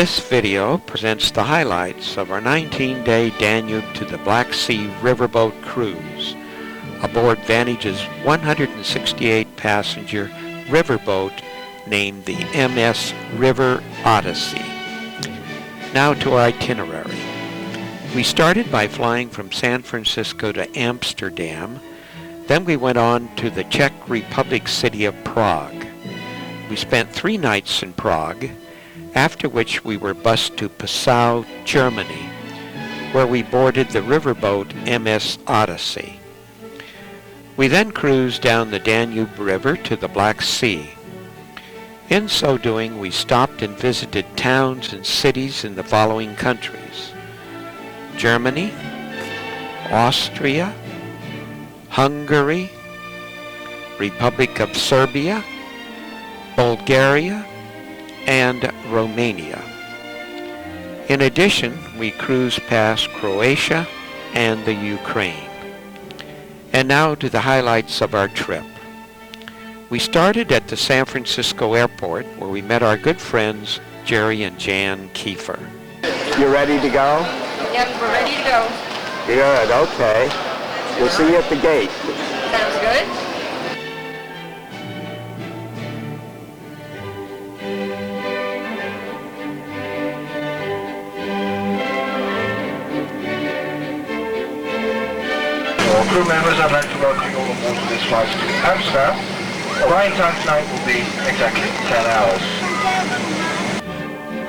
This video presents the highlights of our 19-day Danube to the Black Sea riverboat cruise aboard Vantage's 168-passenger riverboat named the MS River Odyssey. Now to our itinerary. We started by flying from San Francisco to Amsterdam. Then we went on to the Czech Republic city of Prague. We spent 3 nights in Prague, after which we were bused to Passau, Germany, where we boarded the riverboat MS Odyssey. We then cruised down the Danube River to the Black Sea. In so doing, we stopped and visited towns and cities in the following countries: Germany, Austria, Hungary, Republic of Serbia, Bulgaria, and Romania. In addition, we cruised past Croatia and the Ukraine. And now to the highlights of our trip. We started at the San Francisco airport, where we met our good friends Jerry and Jan Kiefer. You ready to go? Yep, we're ready to go. Good, okay. We'll see you at the gate. Sounds good. Crew members, I'd like to welcome you all aboard for this flight to Amsterdam. Arriving time tonight will be exactly 10 hours.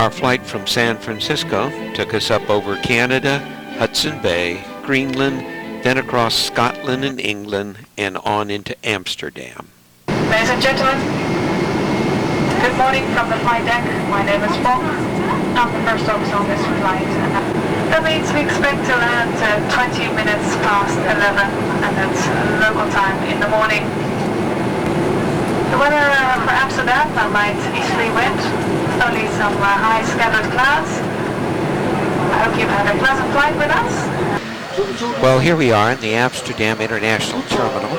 Our flight from San Francisco took us up over Canada, Hudson Bay, Greenland, then across Scotland and England, and on into Amsterdam. Ladies and gentlemen, good morning from the flight deck. My name is Bob. I'm the first officer on this flight. That means we expect to land 20 minutes past 11, and that's local time in the morning. The weather for Amsterdam, a light easterly wind, only some high scattered clouds. I hope you've had a pleasant flight with us. Well, here we are in the Amsterdam International Terminal.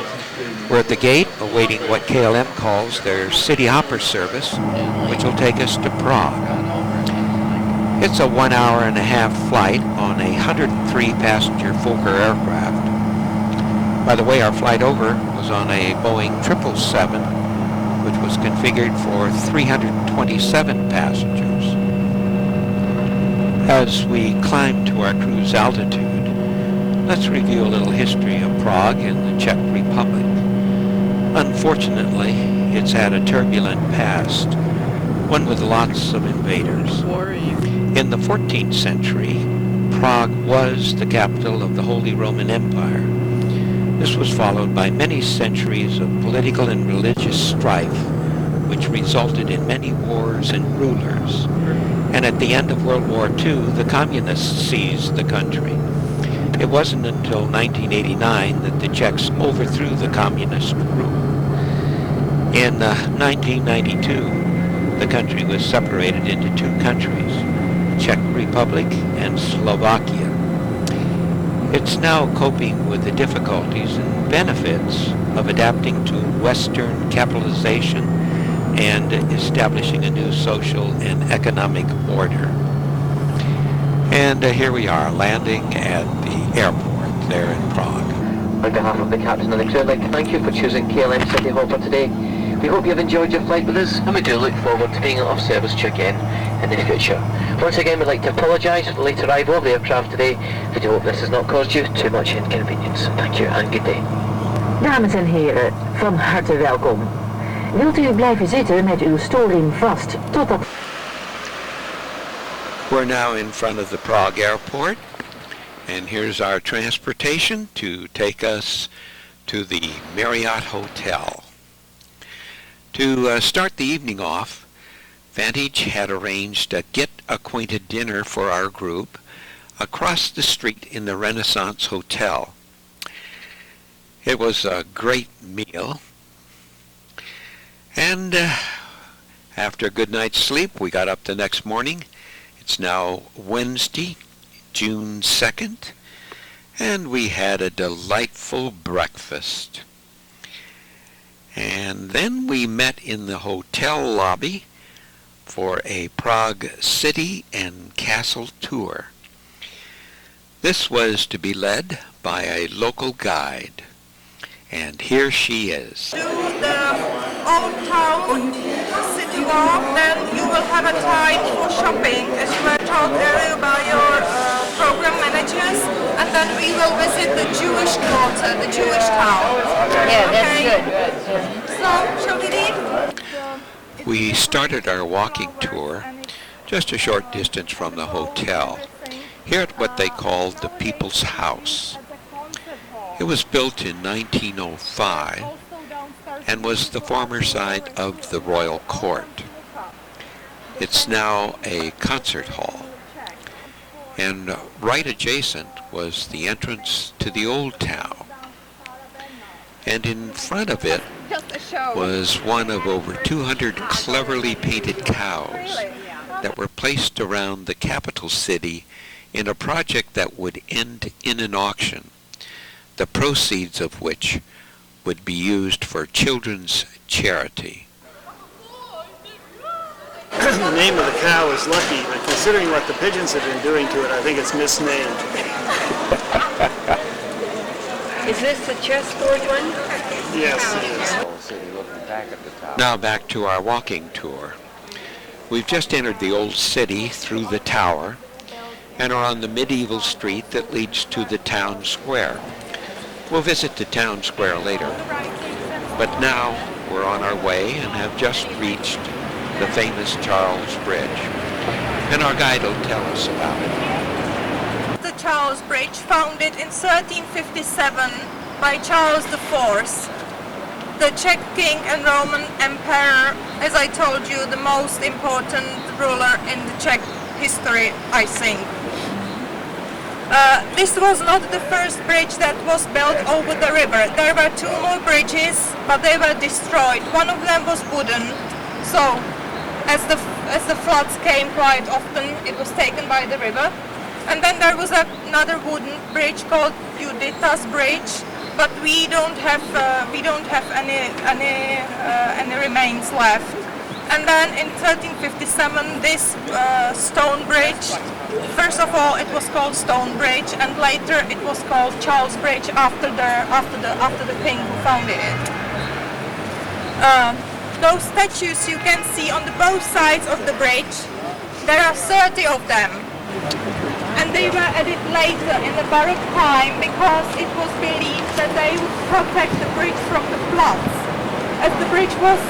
We're at the gate awaiting what KLM calls their City Hopper service, which will take us to Prague. It's a 1.5-hour flight on a 103-passenger Fokker aircraft. By the way, our flight over was on a Boeing 777, which was configured for 327 passengers. As we climb to our cruise altitude, let's review a little history of Prague and the Czech Republic. Unfortunately, it's had a turbulent past, one with lots of invaders. In the 14th century, Prague was the capital of the Holy Roman Empire. This was followed by many centuries of political and religious strife, which resulted in many wars and rulers. And at the end of World War II, the communists seized the country. It wasn't until 1989 that the Czechs overthrew the communist rule. In 1992, the country was separated into 2 countries, Czech Republic and Slovakia. It's now coping with the difficulties and benefits of adapting to Western capitalization and establishing a new social and economic order. And here we are, landing at the airport there in Prague. On behalf of the captain and the crew, I'd like to thank you for choosing KLM City Hopper today. We hope you've enjoyed your flight with us, and we do look forward to being of service to you again in the future. Once again, we'd like to apologise for the late arrival of the aircraft today. We do hope this has not caused you too much inconvenience. Thank you and good day. Dames en heren, van harte welkom. Wilt u blijven zitten met uw stoelriem vast totdat... We're now in front of the Prague airport, and here's our transportation to take us to the Marriott Hotel. To start the evening off, Vantage had arranged a get-acquainted dinner for our group across the street in the Renaissance Hotel. It was a great meal, and after a good night's sleep, we got up the next morning. It's now Wednesday, June 2nd, and we had a delightful breakfast. And then we met in the hotel lobby for a Prague city and castle tour. This was to be led by a local guide, and here she is. Do the old town city walk, then you will have a time for shopping, as you were told earlier by your program managers, and then we will visit the Jewish quarter, the Jewish town. Yeah, that's Okay. good. So, shall we leave? We started our walking tour just a short distance from the hotel, here at what they called the People's House. It was built in 1905 and was the former site of the royal court. It's now a concert hall, and right adjacent was the entrance to the old town. And in front of it was one of over 200 cleverly painted cows that were placed around the capital city in a project that would end in an auction, the proceeds of which would be used for children's charity. The name of the cow is Lucky, but considering what the pigeons have been doing to it, I think it's misnamed. Is this the chessboard one? Yes, it is. Now back to our walking tour. We've just entered the old city through the tower and are on the medieval street that leads to the town square. We'll visit the town square later, but now we're on our way and have just reached the famous Charles Bridge, and our guide will tell us about it. The Charles Bridge, founded in 1357 by Charles IV, the Czech king and Roman emperor, as I told you, the most important ruler in the Czech history, I think. This was not the first bridge that was built over the river. There were two more bridges, but they were destroyed. One of them was wooden, so as the floods came quite often, it was taken by the river. And then there was another wooden bridge called Judita's Bridge, but we don't have any remains left. And then in 1357, this stone bridge. First of all, it was called Stone Bridge, and later it was called Charles Bridge after the king who founded it. Those statues you can see on both sides of the bridge. There are 30 of them, and they were added later in the Baroque time because it was believed that they would protect the bridge from the floods. As the bridge was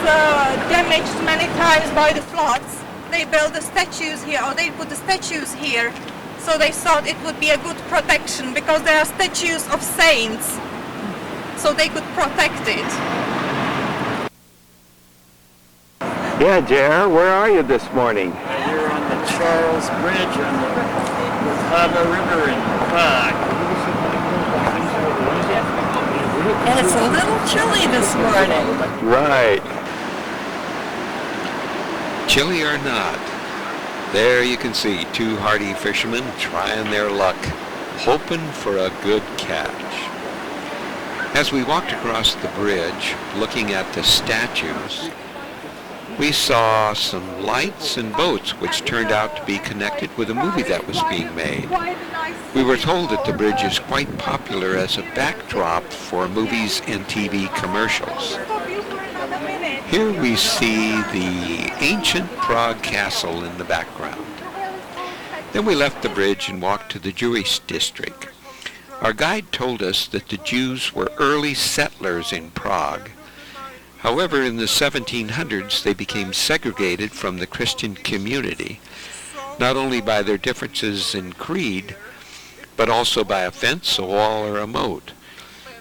damaged many times by the floods, they built the statues here, or they put the statues here, so they thought it would be a good protection because there are statues of saints, so they could protect it. Yeah, Jer, where are you this morning? Here on the Charles Bridge on the Vltava River in Prague. And it's a little chilly this morning. Right. Chilly or not, there you can see two hardy fishermen trying their luck, hoping for a good catch. As we walked across the bridge, looking at the statues, we saw some lights and boats which turned out to be connected with a movie that was being made. We were told that the bridge is quite popular as a backdrop for movies and TV commercials. Here we see the ancient Prague castle in the background. Then we left the bridge and walked to the Jewish district. Our guide told us that the Jews were early settlers in Prague. However, in the 1700s, they became segregated from the Christian community, not only by their differences in creed, but also by a fence, a wall, or a moat.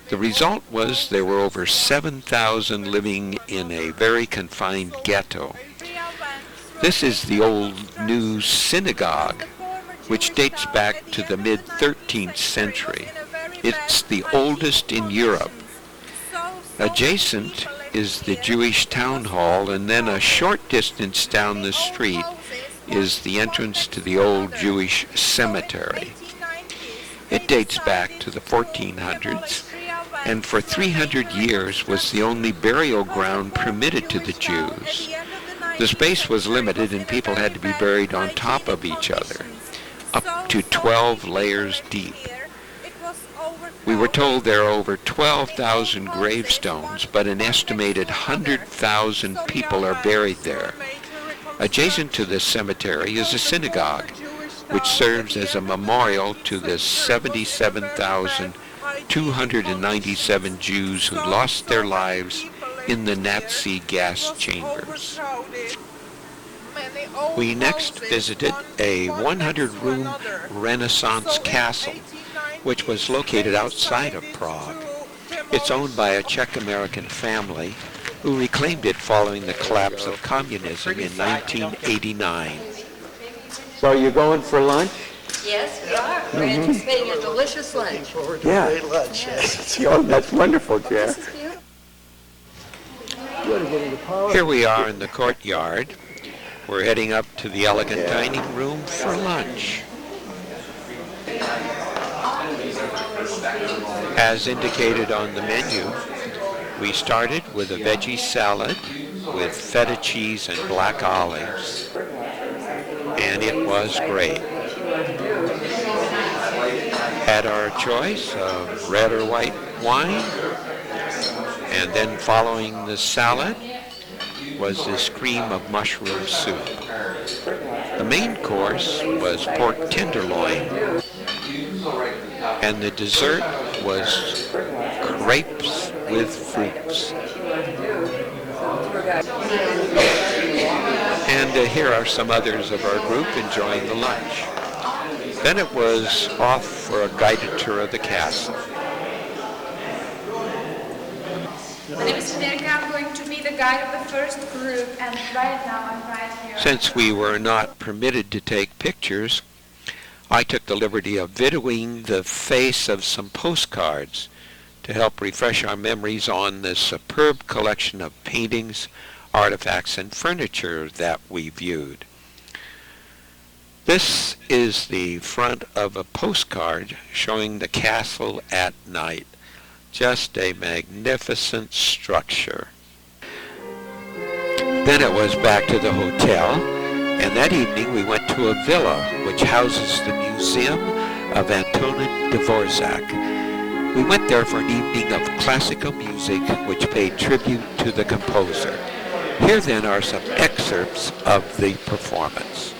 The result was there were over 7,000 living in a very confined ghetto. This is the old new synagogue, which dates back to the mid-13th century. It's the oldest in Europe. Adjacent is the Jewish town hall, and then a short distance down the street is the entrance to the old Jewish cemetery. It dates back to the 1400s, and for 300 years was the only burial ground permitted to the Jews. The space was limited and people had to be buried on top of each other, up to 12 layers deep. We were told there are over 12,000 gravestones, but an estimated 100,000 people are buried there. Adjacent to this cemetery is a synagogue, which serves as a memorial to the 77,297 Jews who lost their lives in the Nazi gas chambers. We next visited a 100-room Renaissance castle, which was located outside of Prague. It's owned by a Czech-American family who reclaimed it following the collapse of communism in 1989. So you're going for lunch? Yes, we are. We're anticipating a delicious lunch. Yeah. Great lunch, yes. Oh, that's wonderful, Jeff. This is beautiful. Here we are in the courtyard. We're heading up to the elegant dining room for lunch. As indicated on the menu, we started with a veggie salad with feta cheese and black olives, and it was great. Had our choice of red or white wine, and then following the salad was this cream of mushroom soup. The main course was pork tenderloin, and the dessert was crepes with fruits. And here are some others of our group enjoying the lunch. Then it was off for a guided tour of the castle. My name is Federica. I'm going to be the guide of the first group, and right now I'm right here. Since we were not permitted to take pictures, I took the liberty of videoing the face of some postcards to help refresh our memories on the superb collection of paintings, artifacts, and furniture that we viewed. This is the front of a postcard showing the castle at night. Just a magnificent structure. Then it was back to the hotel, and that evening we went to a villa which houses the Museum of Antonin Dvorak. We went there for an evening of classical music which paid tribute to the composer. Here then are some excerpts of the performance.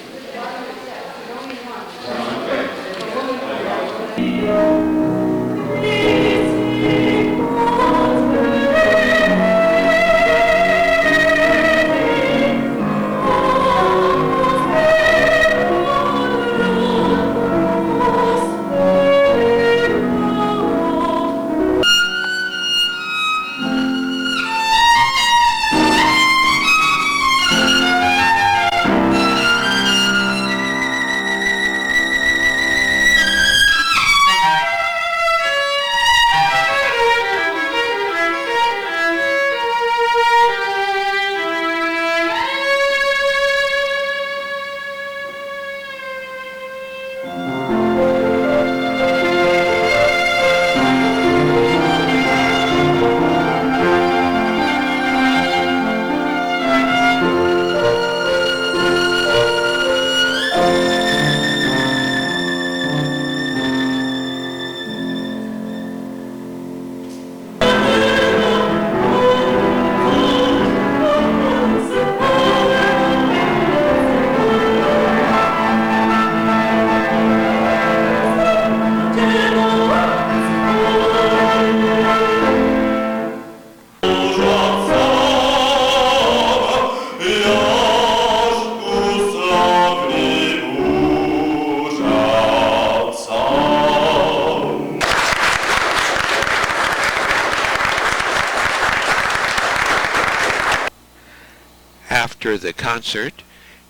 After the concert,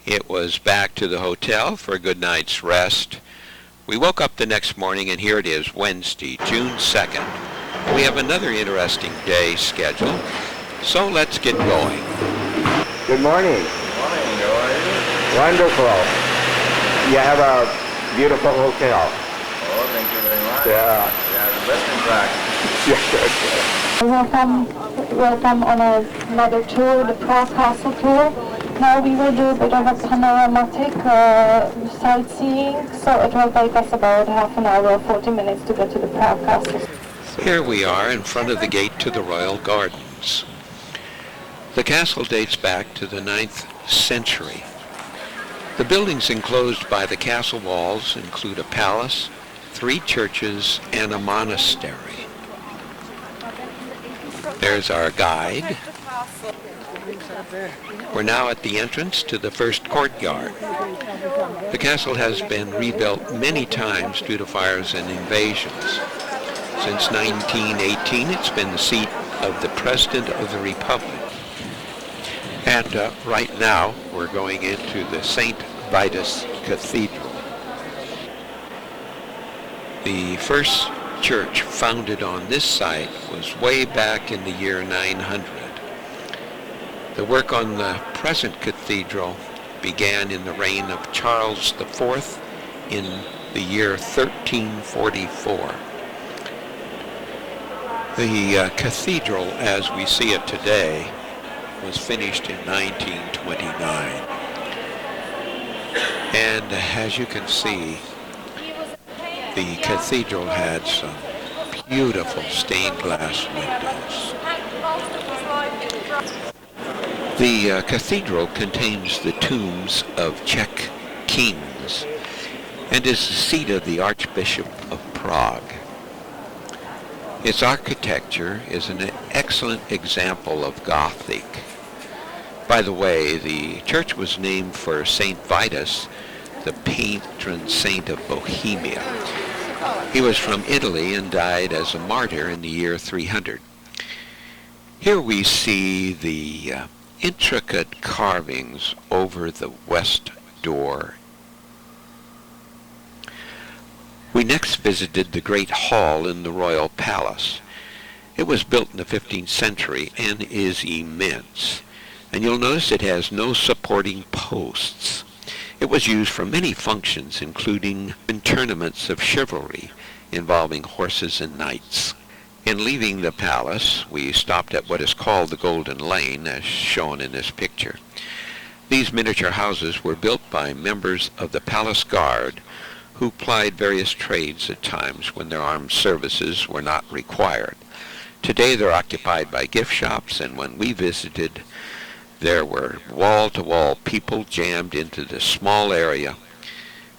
it was back to the hotel for a good night's rest. We woke up the next morning, and here it is, Wednesday, June 2nd. We have another interesting day scheduled, so let's get going. Good morning. Morning, how are you? Wonderful. You have a beautiful hotel. Oh, thank you very much. Yeah. Yeah, the best in Prague. Welcome on another tour, the Prague Castle tour. now we will do a bit of a panoramatic sightseeing, so it will take us about half an hour, 40 minutes to get to the Prague Castle. Here we are in front of the gate to the Royal Gardens. The castle dates back to the 9th century. The buildings enclosed by the castle walls include a palace, 3 churches, and a monastery. There's our guide. We're now at the entrance to the first courtyard. The castle has been rebuilt many times due to fires and invasions. Since 1918, it's been the seat of the President of the Republic. And right now, we're going into the St. Vitus Cathedral. The first church founded on this site was way back in the year 900. The work on the present cathedral began in the reign of Charles IV in the year 1344. The cathedral, as we see it today, was finished in 1929. And as you can see, the cathedral had some beautiful stained glass windows. The cathedral contains the tombs of Czech kings and is the seat of the Archbishop of Prague. Its architecture is an excellent example of Gothic. By the way, the church was named for St. Vitus, the patron saint of Bohemia. He was from Italy and died as a martyr in the year 300. Here we see the intricate carvings over the west door. We next visited the Great Hall in the Royal Palace. It was built in the 15th century and is immense. And you'll notice it has no supporting posts. It was used for many functions, including in tournaments of chivalry involving horses and knights. In leaving the palace, we stopped at what is called the Golden Lane, as shown in this picture. These miniature houses were built by members of the Palace Guard who plied various trades at times when their armed services were not required. Today they're occupied by gift shops, and when we visited, there were wall-to-wall people jammed into this small area,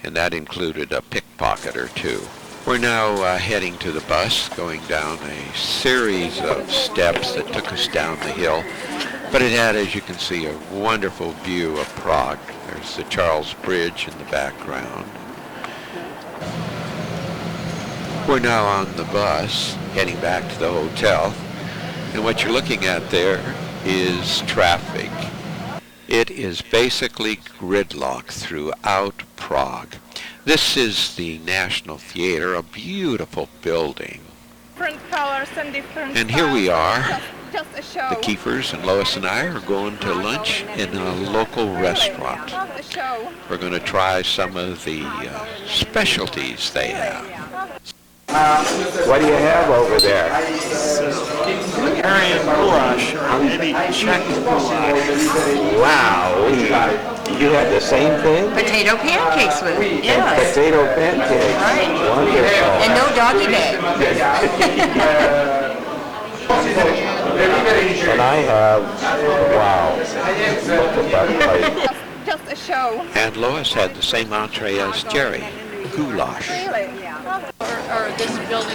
and that included a pickpocket or two. We're now heading to the bus, going down a series of steps that took us down the hill, but it had, as you can see, a wonderful view of Prague. There's the Charles Bridge in the background. We're now on the bus, heading back to the hotel, and what you're looking at there is traffic. It is basically gridlock throughout Prague. This is the National Theater, a beautiful building. Different colors and different And here we are. Just a show. The Kiefers and Lois and I are going to lunch in a local restaurant. A show. We're going to try some of the specialties they have. What do you have over there? Hungarian goulash, or maybe Czech goulash. Wow. You had the same thing? Potato pancakes with it. Yes. Potato pancakes. Right. Wonderful. And no doggy bag. And I have, wow. Look at that plate. Just a show. And Lois had the same entree as Jerry, goulash.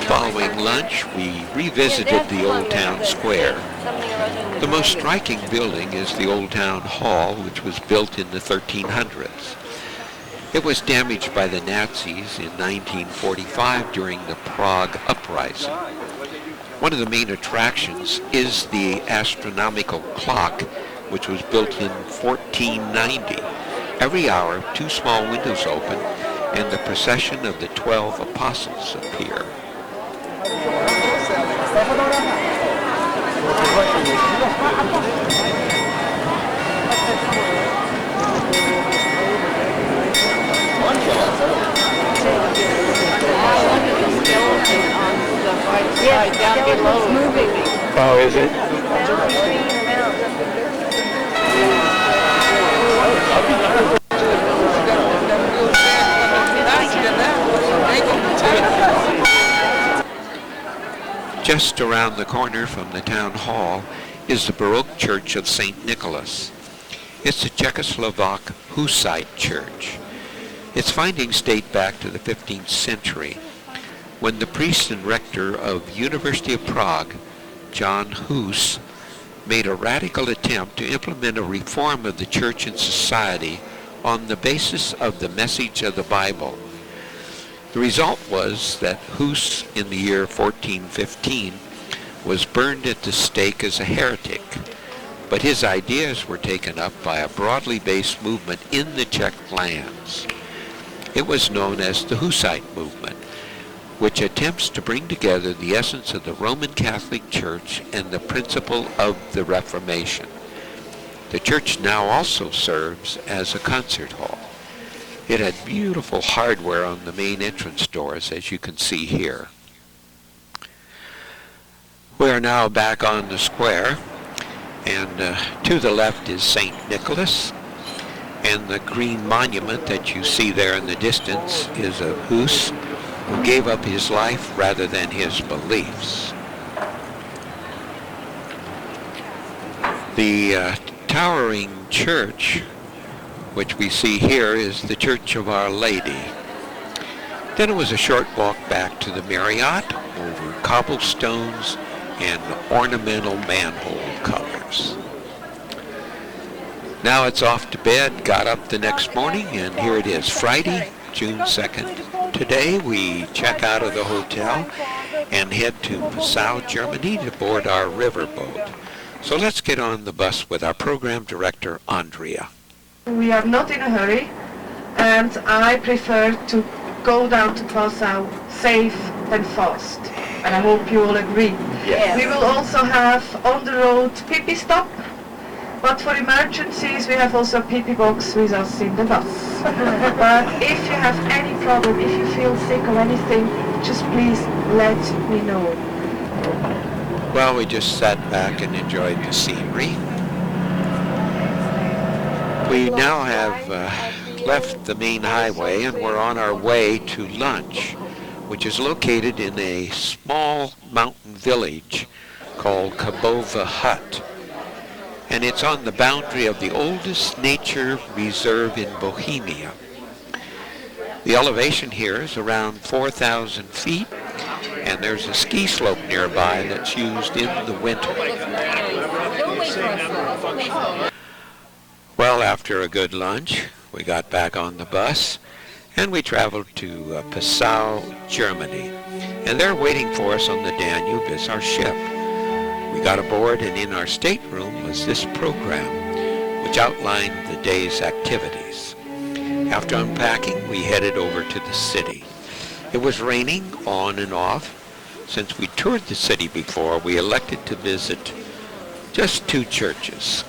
Following lunch, we revisited the Old Town Square. The most striking building is the Old Town Hall, which was built in the 1300s. It was damaged by the Nazis in 1945 during the Prague Uprising. One of the main attractions is the astronomical clock, which was built in 1490. Every hour, 2 small windows open, and the procession of the 12 apostles appear. Oh, is it? Just around the corner from the town hall is the Baroque Church of St. Nicholas. It's a Czechoslovak Hussite church. Its findings date back to the 15th century, when the priest and rector of University of Prague, John Hus, made a radical attempt to implement a reform of the church and society on the basis of the message of the Bible. The result was that Hus, in the year 1415, was burned at the stake as a heretic, but his ideas were taken up by a broadly based movement in the Czech lands. It was known as the Hussite movement, which attempts to bring together the essence of the Roman Catholic Church and the principle of the Reformation. The church now also serves as a concert hall. It had beautiful hardware on the main entrance doors, as you can see here. We are now back on the square, and to the left is St. Nicholas, and the green monument that you see there in the distance is of Hus, who gave up his life rather than his beliefs. The towering church, which we see here, is the Church of Our Lady. Then it was a short walk back to the Marriott over cobblestones and ornamental manhole covers. Now it's off to bed, got up the next morning, and here it is, Friday, June 2nd. Today we check out of the hotel and head to Passau, Germany to board our riverboat. So let's get on the bus with our program director, Andrea. We are not in a hurry, and I prefer to go down to Passau safe than fast. And I hope you all agree. Yes. We will also have on the road pee-pee stop, but for emergencies we have also a pee-pee box with us in the bus. But if you have any problem, if you feel sick or anything, just please let me know. Well, we just sat back and enjoyed the scenery. We now have left the main highway and we're on our way to lunch, which is located in a small mountain village called Kabova Hut. And it's on the boundary of the oldest nature reserve in Bohemia. The elevation here is around 4,000 feet, and there's a ski slope nearby that's used in the winter. Well, after a good lunch, we got back on the bus, and we traveled to Passau, Germany. And there waiting for us on the Danube is our ship. We got aboard, and in our stateroom was this program, which outlined the day's activities. After unpacking, we headed over to the city. It was raining on and off. Since we toured the city before, we elected to visit just two churches.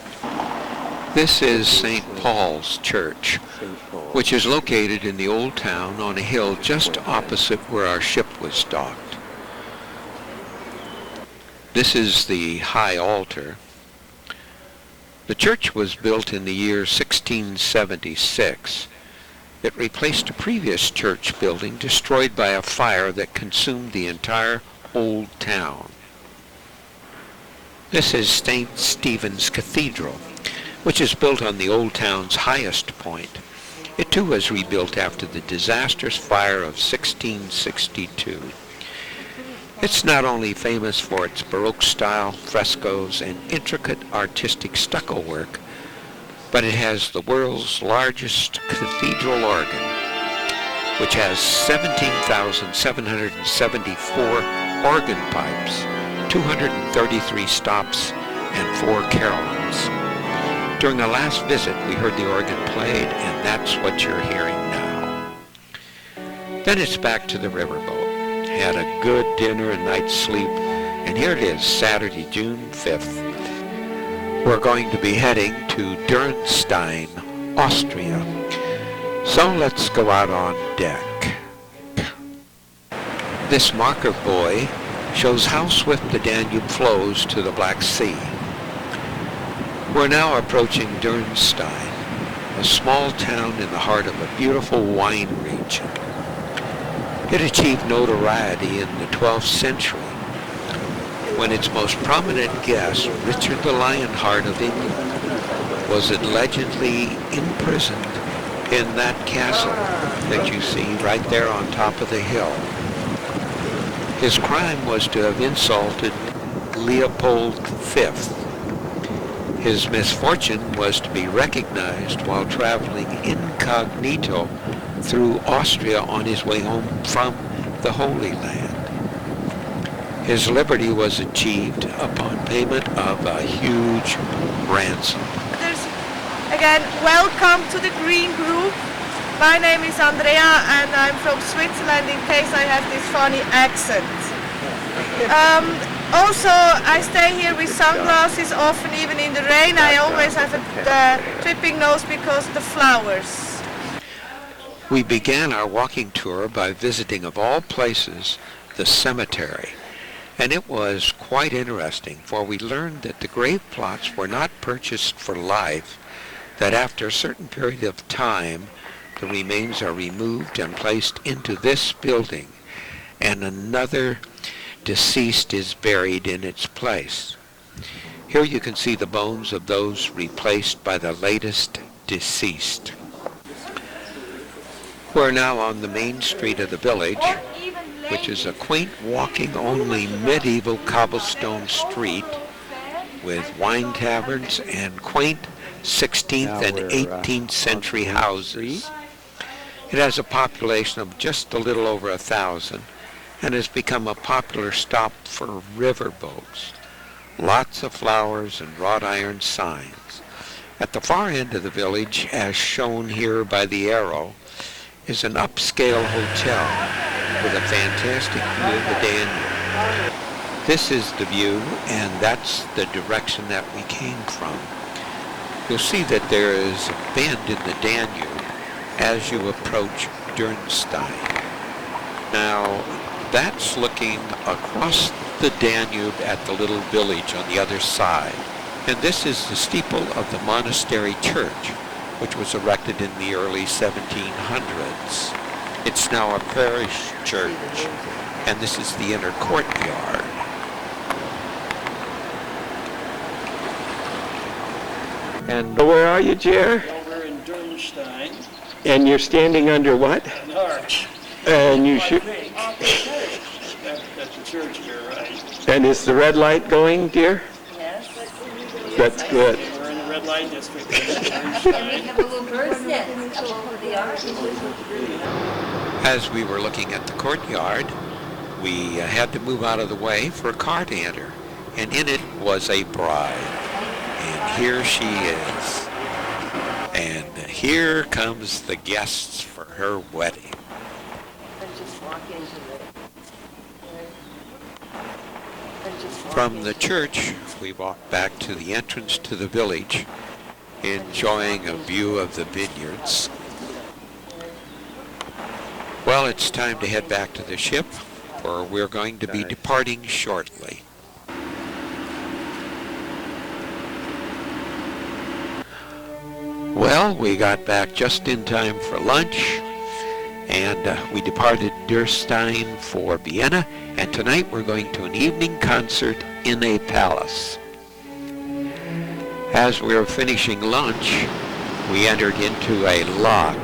This is St. Paul's Church, which is located in the old town on a hill just opposite where our ship was docked. This is the high altar. The church was built in the year 1676. It replaced a previous church building destroyed by a fire that consumed the entire old town. This is St. Stephen's Cathedral, which is built on the old town's highest point. It too was rebuilt after the disastrous fire of 1662. It's not only famous for its Baroque style, frescoes, and intricate artistic stucco work, but it has the world's largest cathedral organ, which has 17,774 organ pipes, 233 stops, and 4 carillons. During our last visit, we heard the organ played, and that's what you're hearing now. Then it's back to the riverboat. Had a good dinner and night's sleep, and here it is, Saturday, June 5th. We're going to be heading to Dürnstein, Austria. So let's go out on deck. This marker buoy shows how swift the Danube flows to the Black Sea. We're now approaching Dürnstein, a small town in the heart of a beautiful wine region. It achieved notoriety in the 12th century when its most prominent guest, Richard the Lionheart of England, was allegedly imprisoned in that castle that you see right there on top of the hill. His crime was to have insulted Leopold V. His misfortune was to be recognized while traveling incognito through Austria on his way home from the Holy Land. His liberty was achieved upon payment of a huge ransom. Again, welcome to the Green Group. My name is Andrea and I'm from Switzerland in case I have this funny accent. Also, I stay here with sunglasses often even in the rain. I always have a dripping nose because of the flowers. We began our walking tour by visiting, of all places, the cemetery. And it was quite interesting, for we learned that the grave plots were not purchased for life, that after a certain period of time, the remains are removed and placed into this building, and another deceased is buried in its place. Here you can see the bones of those replaced by the latest deceased. We're now on the main street of the village, which is a quaint walking-only medieval cobblestone street with wine taverns and quaint 16th and 18th century houses. It has a population of just a little over 1,000 and has become a popular stop for river boats. Lots of flowers and wrought iron signs. At the far end of the village, as shown here by the arrow, is an upscale hotel with a fantastic view of the Danube. This is the view, and that's the direction that we came from. You'll see that there is a bend in the Danube as you approach Dürnstein. Now, that's looking across the Danube at the little village on the other side. And this is the steeple of the monastery church, which was erected in the early 1700s. It's now a parish church, and this is the inner courtyard. And where are you, Jer? Well, we're in Dürnstein. And you're standing under what? An arch. And you should. That's the church here, right? And is the red light going, dear? Yes. That's good. We're in the red light district in Dürnstein. Have a little bird's nest over the arch. As we were looking at the courtyard, we had to move out of the way for a car to enter. And in it was a bride. And here she is. And here comes the guests for her wedding. From the church, we walked back to the entrance to the village, enjoying a view of the vineyards. Well, it's time to head back to the ship, for we're going to be departing shortly. Well, we got back just in time for lunch, and we departed Dürnstein for Vienna, and tonight we're going to an evening concert in a palace. As we were finishing lunch, we entered into a lock.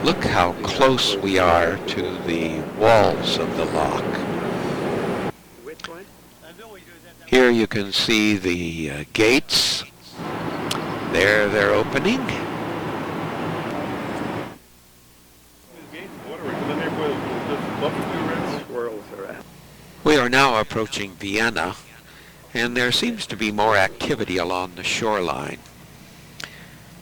Look how close we are to the walls of the lock. Here you can see the gates. There they're opening. We are now approaching Vienna, and there seems to be more activity along the shoreline.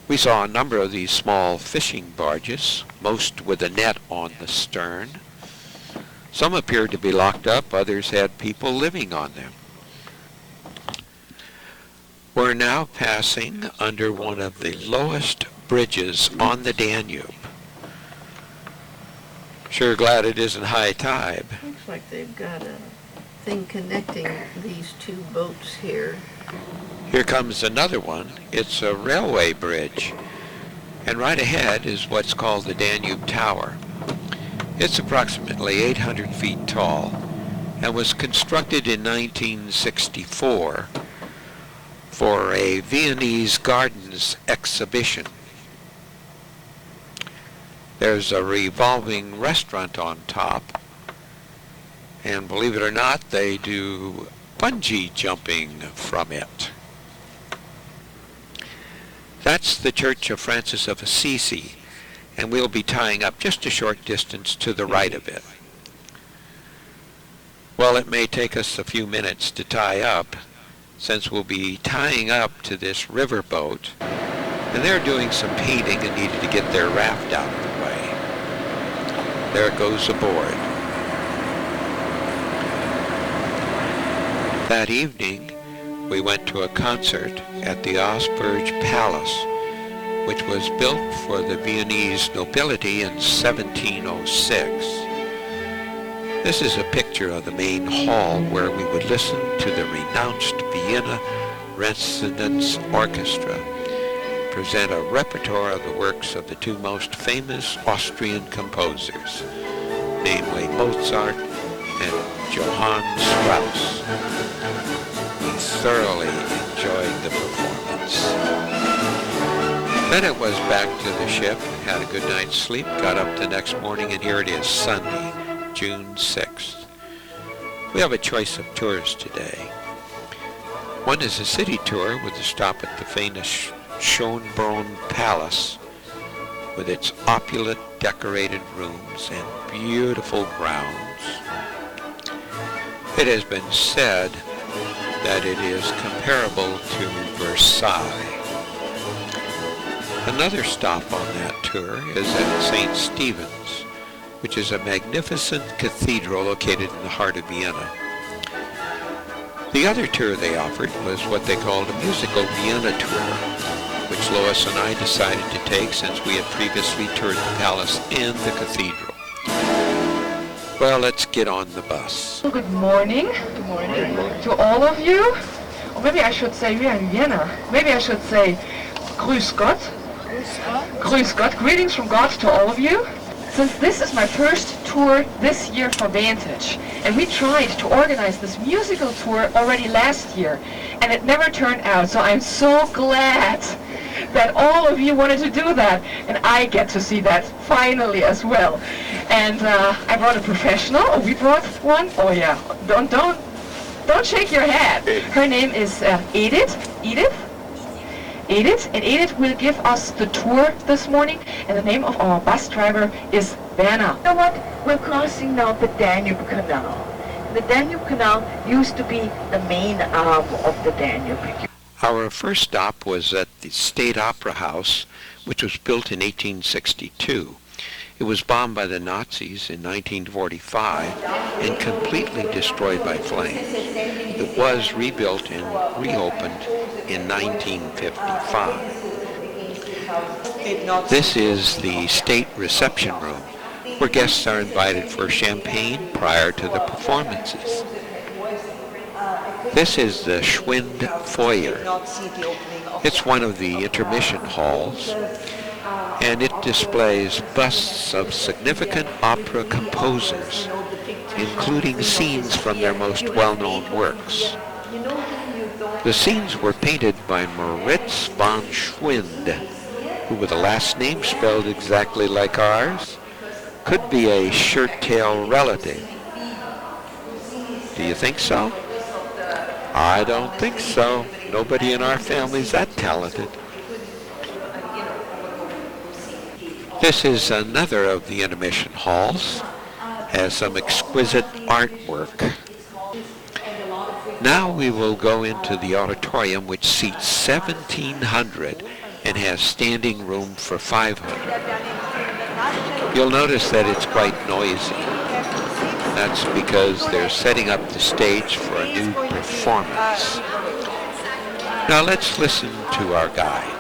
We saw a number of these small fishing barges, most with a net on the stern. Some appeared to be locked up, others had people living on them. We're now passing under one of the lowest bridges on the Danube. Sure glad it isn't high tide. Looks like they've got a thing connecting these two boats here. Here comes another one. It's a railway bridge. And right ahead is what's called the Danube Tower. It's approximately 800 feet tall, and was constructed in 1964 for a Viennese Gardens exhibition. There's a revolving restaurant on top, and believe it or not, they do bungee jumping from it. That's the Church of Francis of Assisi, and we'll be tying up just a short distance to the right of it. Well, it may take us a few minutes to tie up, since we'll be tying up to this riverboat, and they're doing some painting and needed to get their raft out of the way. There it goes aboard. That evening, we went to a concert at the Augsburg Palace, which was built for the Viennese nobility in 1706. This is a picture of the main hall where we would listen to the renounced Vienna Resonance Orchestra present a repertoire of the works of the two most famous Austrian composers, namely Mozart and Johann Strauss. We thoroughly enjoyed the performance. Then it was back to the ship, had a good night's sleep, got up the next morning, and here it is, Sunday, June 6th. We have a choice of tours today. One is a city tour with a stop at the famous Schönbrunn Palace with its opulent decorated rooms and beautiful grounds. It has been said that it is comparable to Versailles. Another stop on that tour is at St. Stephen's, which is a magnificent cathedral located in the heart of Vienna. The other tour they offered was what they called a musical Vienna tour, which Lois and I decided to take since we had previously toured the palace and the cathedral. Well, let's get on the bus. Good morning. Good morning to all of you. Or maybe I should say we are in Vienna. Maybe I should say Grüß Gott. Grüß Gott. Greetings from God to all of you. Since this is my first tour this year for Vantage, and we tried to organize this musical tour already last year, and it never turned out, so I'm so glad that all of you wanted to do that, and I get to see that finally as well. And I brought a professional. Oh, we brought one? Oh yeah. Don't shake your head. Her name is Edith, and Edith will give us the tour this morning, and the name of our bus driver is Werner. You know what? We're crossing now the Danube Canal. The Danube Canal used to be the main arm of the Danube. Our first stop was at the State Opera House, which was built in 1862. It was bombed by the Nazis in 1945 and completely destroyed by flames. It was rebuilt and reopened in 1955. This is the state reception room, where guests are invited for champagne prior to the performances. This is the Schwind Foyer. It's one of the intermission halls, and it displays busts of significant opera composers, including scenes from their most well-known works. The scenes were painted by Moritz von Schwind, who, with a last name spelled exactly like ours, could be a shirt-tail relative. Do you think so? I don't think so. Nobody in our family's that talented. This is another of the intermission halls. Has some exquisite artwork. Now we will go into the auditorium, which seats 1,700 and has standing room for 500. You'll notice that it's quite noisy. That's because they're setting up the stage for a new performance. Now let's listen to our guide.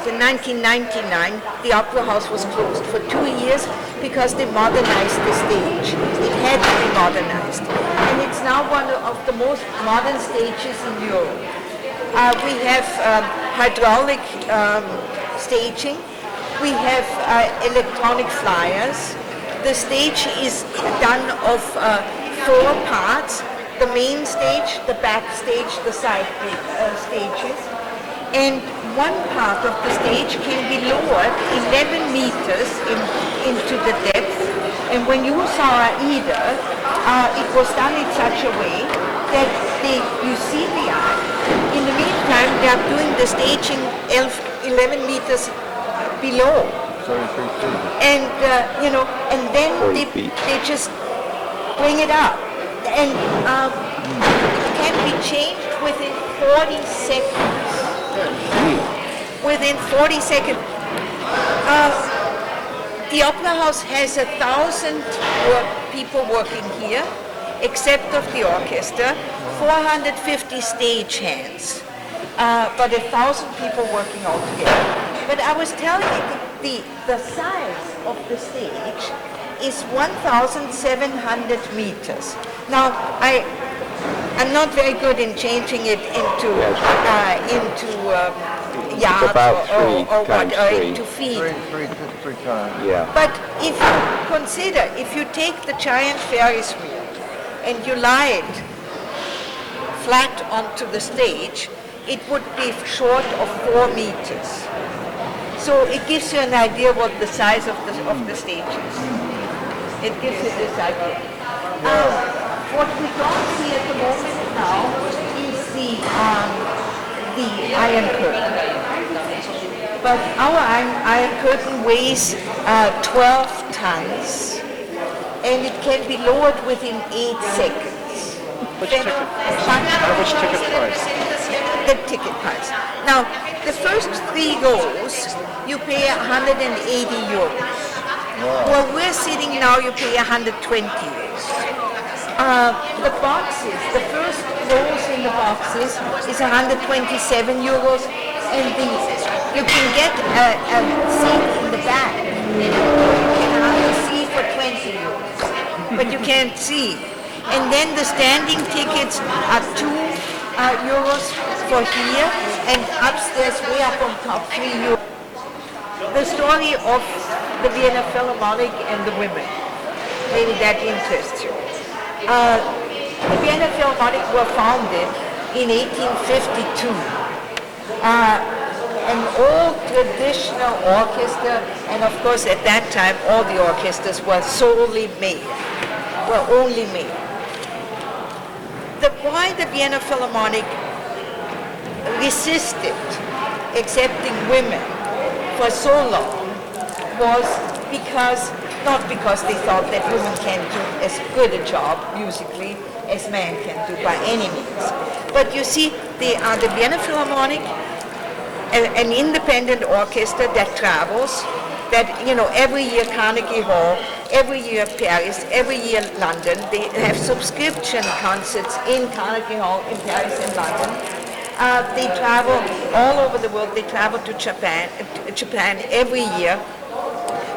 In 1999, the Opera House was closed for 2 years because they modernized the stage. It had to be modernized. And it's now one of the most modern stages in Europe. We have hydraulic staging. We have electronic flyers. The stage is done of 4 parts: the main stage, the back stage, the side stages. And one part of the stage can be lowered 11 meters into the depth. And when you saw Aida, it was done in such a way that you see the eye. In the meantime, they are doing the staging 11 meters below. And, and then they just bring it up. And it can be changed within 40 seconds. Within 40 seconds. The Opera House has 1,000 people working here, except of the orchestra, 450 stage hands, but 1,000 people working all together. But I was telling you, the size of the stage is 1,700 meters. Now, I'm not very good in changing it into yards or into feet. Three times. Yeah. But if you consider, if you take the giant Ferris wheel and you lie it flat onto the stage, it would be short of 4 meters. So it gives you an idea what the size of the stage is. It gives you this idea. What we don't see at the moment now is the Iron Curtain. But our Iron Curtain weighs 12 tons, and it can be lowered within 8 seconds. Which ticket price? The ticket price. Now, the first 3 rows, you pay 180 euros. Where we're sitting now, you pay 120 euros. The boxes, the first rows in the boxes is 127 euros, and you can get a seat in the back. You can have a seat for 20 euros, but you can't see. And then the standing tickets are 2 euros for here, and upstairs way up on top 3 euros. The story of the Vienna Philharmonic and the women, maybe that interests you. The Vienna Philharmonic were founded in 1852. An old traditional orchestra, and of course at that time all the orchestras were only male. Why the Vienna Philharmonic resisted accepting women for so long was not because they thought that women can't do as good a job musically as men can do by any means. But you see, the Vienna Philharmonic, an independent orchestra that travels, that, every year Carnegie Hall, every year Paris, every year London, they have subscription concerts in Carnegie Hall, in Paris and London. They travel all over the world. They travel to Japan every year.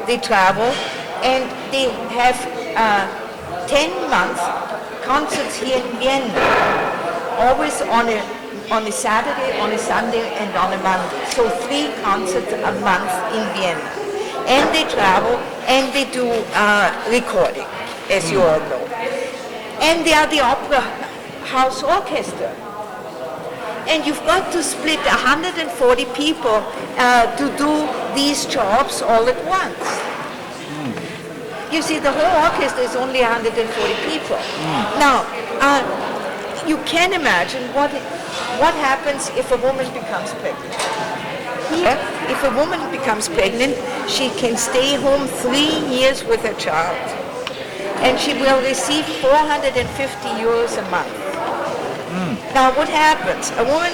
They travel, and they have 10-month concerts here in Vienna, always on a Saturday, on a Sunday, and on a Monday. So 3 concerts a month in Vienna. And they travel, and they do recording, as you all know. And they are the Opera House Orchestra. And you've got to split 140 people to do these jobs all at once. You see, the whole orchestra is only 140 people. Now, you can imagine what happens if a woman becomes pregnant. Here, if a woman becomes pregnant, she can stay home 3 years with her child, and she will receive 450 euros a month. Now, what happens? A woman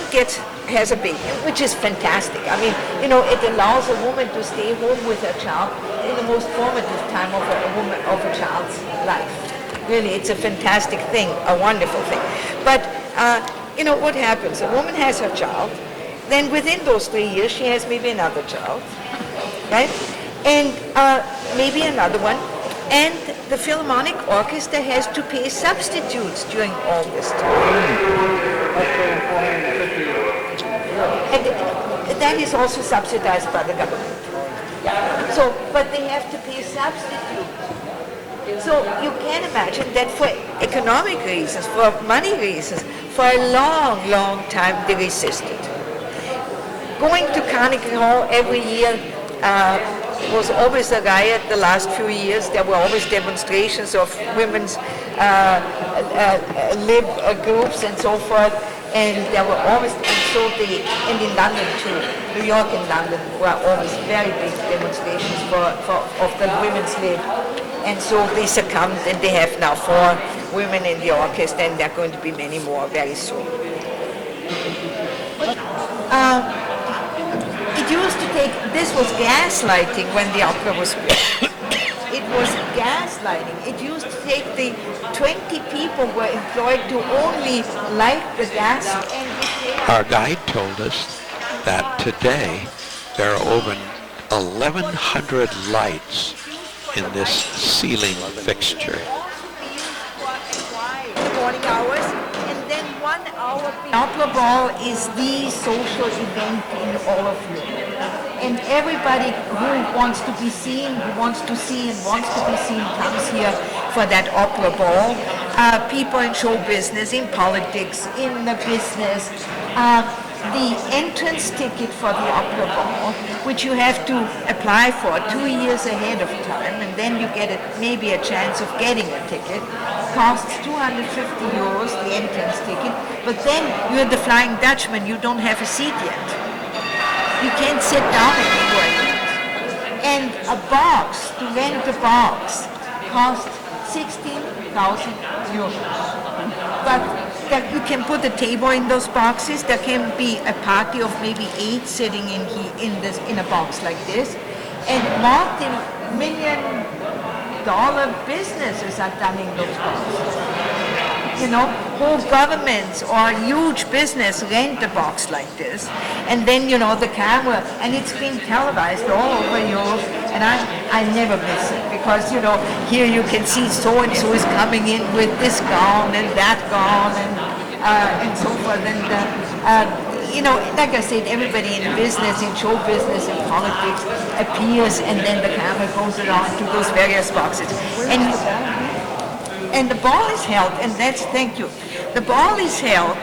has a baby, which is fantastic. I mean, it allows a woman to stay home with her child in the most formative time of a child's life. Really, it's a fantastic thing, a wonderful thing. But, what happens? A woman has her child, then within those 3 years, she has maybe another child, right? And maybe another one. And the Philharmonic Orchestra has to pay substitutes during all this time. And that is also subsidized by the government. So, but they have to pay substitutes So you can imagine that for economic reasons, for money reasons, for a long, long time they resisted. Going to Carnegie Hall every year was always a riot the last few years. There were always demonstrations of women's lib groups and so forth. And there were always, and in London too, New York and London were always very big demonstrations of the women's lib. And so they succumbed, and they have now 4 women in the orchestra, and there are going to be many more very soon. It used to take, this was gaslighting when the opera was built. It was gaslighting. It used to take the 20 people were employed to only light the gas. Our guide told us that today there are over 1,100 lights in this ceiling fixture. The morning hours, and then 1 hour. Opera ball is the social event in all of Europe. And everybody who wants to be seen, who wants to see and wants to be seen comes here for that opera ball. People in show business, in politics, in the business. The entrance ticket for the opera ball, which you have to apply for 2 years ahead of time, and then you get maybe a chance of getting a ticket, costs 250 euros, the entrance ticket, but then you're the Flying Dutchman, you don't have a seat yet. You can't sit down anywhere yet. And a box, to rent a box, costs 16,000 euros. But you can put a table in those boxes. There can be a party of maybe 8 sitting in a box like this. And multi-million dollar businesses are done in those boxes. You know, whole governments or huge business rent a box like this. And then, you know, the camera, and it's being televised all over Europe. And I never miss it because, you know, here you can see so-and-so is coming in with this gown and that gown and so forth. And, you know, like I said, everybody in business, in show business, in politics appears, and then the camera goes around to those various boxes. And the ball is held, and that's, thank you. The ball is held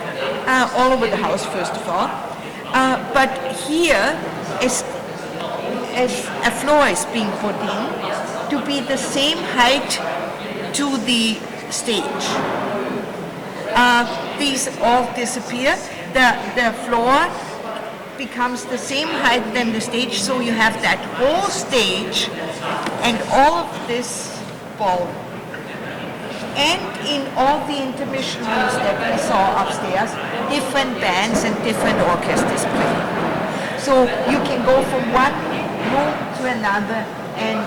all over the house, first of all. But here, as a floor is being put in to be the same height to the stage. These all disappear. The floor becomes the same height than the stage, so you have that whole stage and all of this ballroom. And in all the intermission rooms that we saw upstairs, different bands and different orchestras play. So you can go from one room to another, and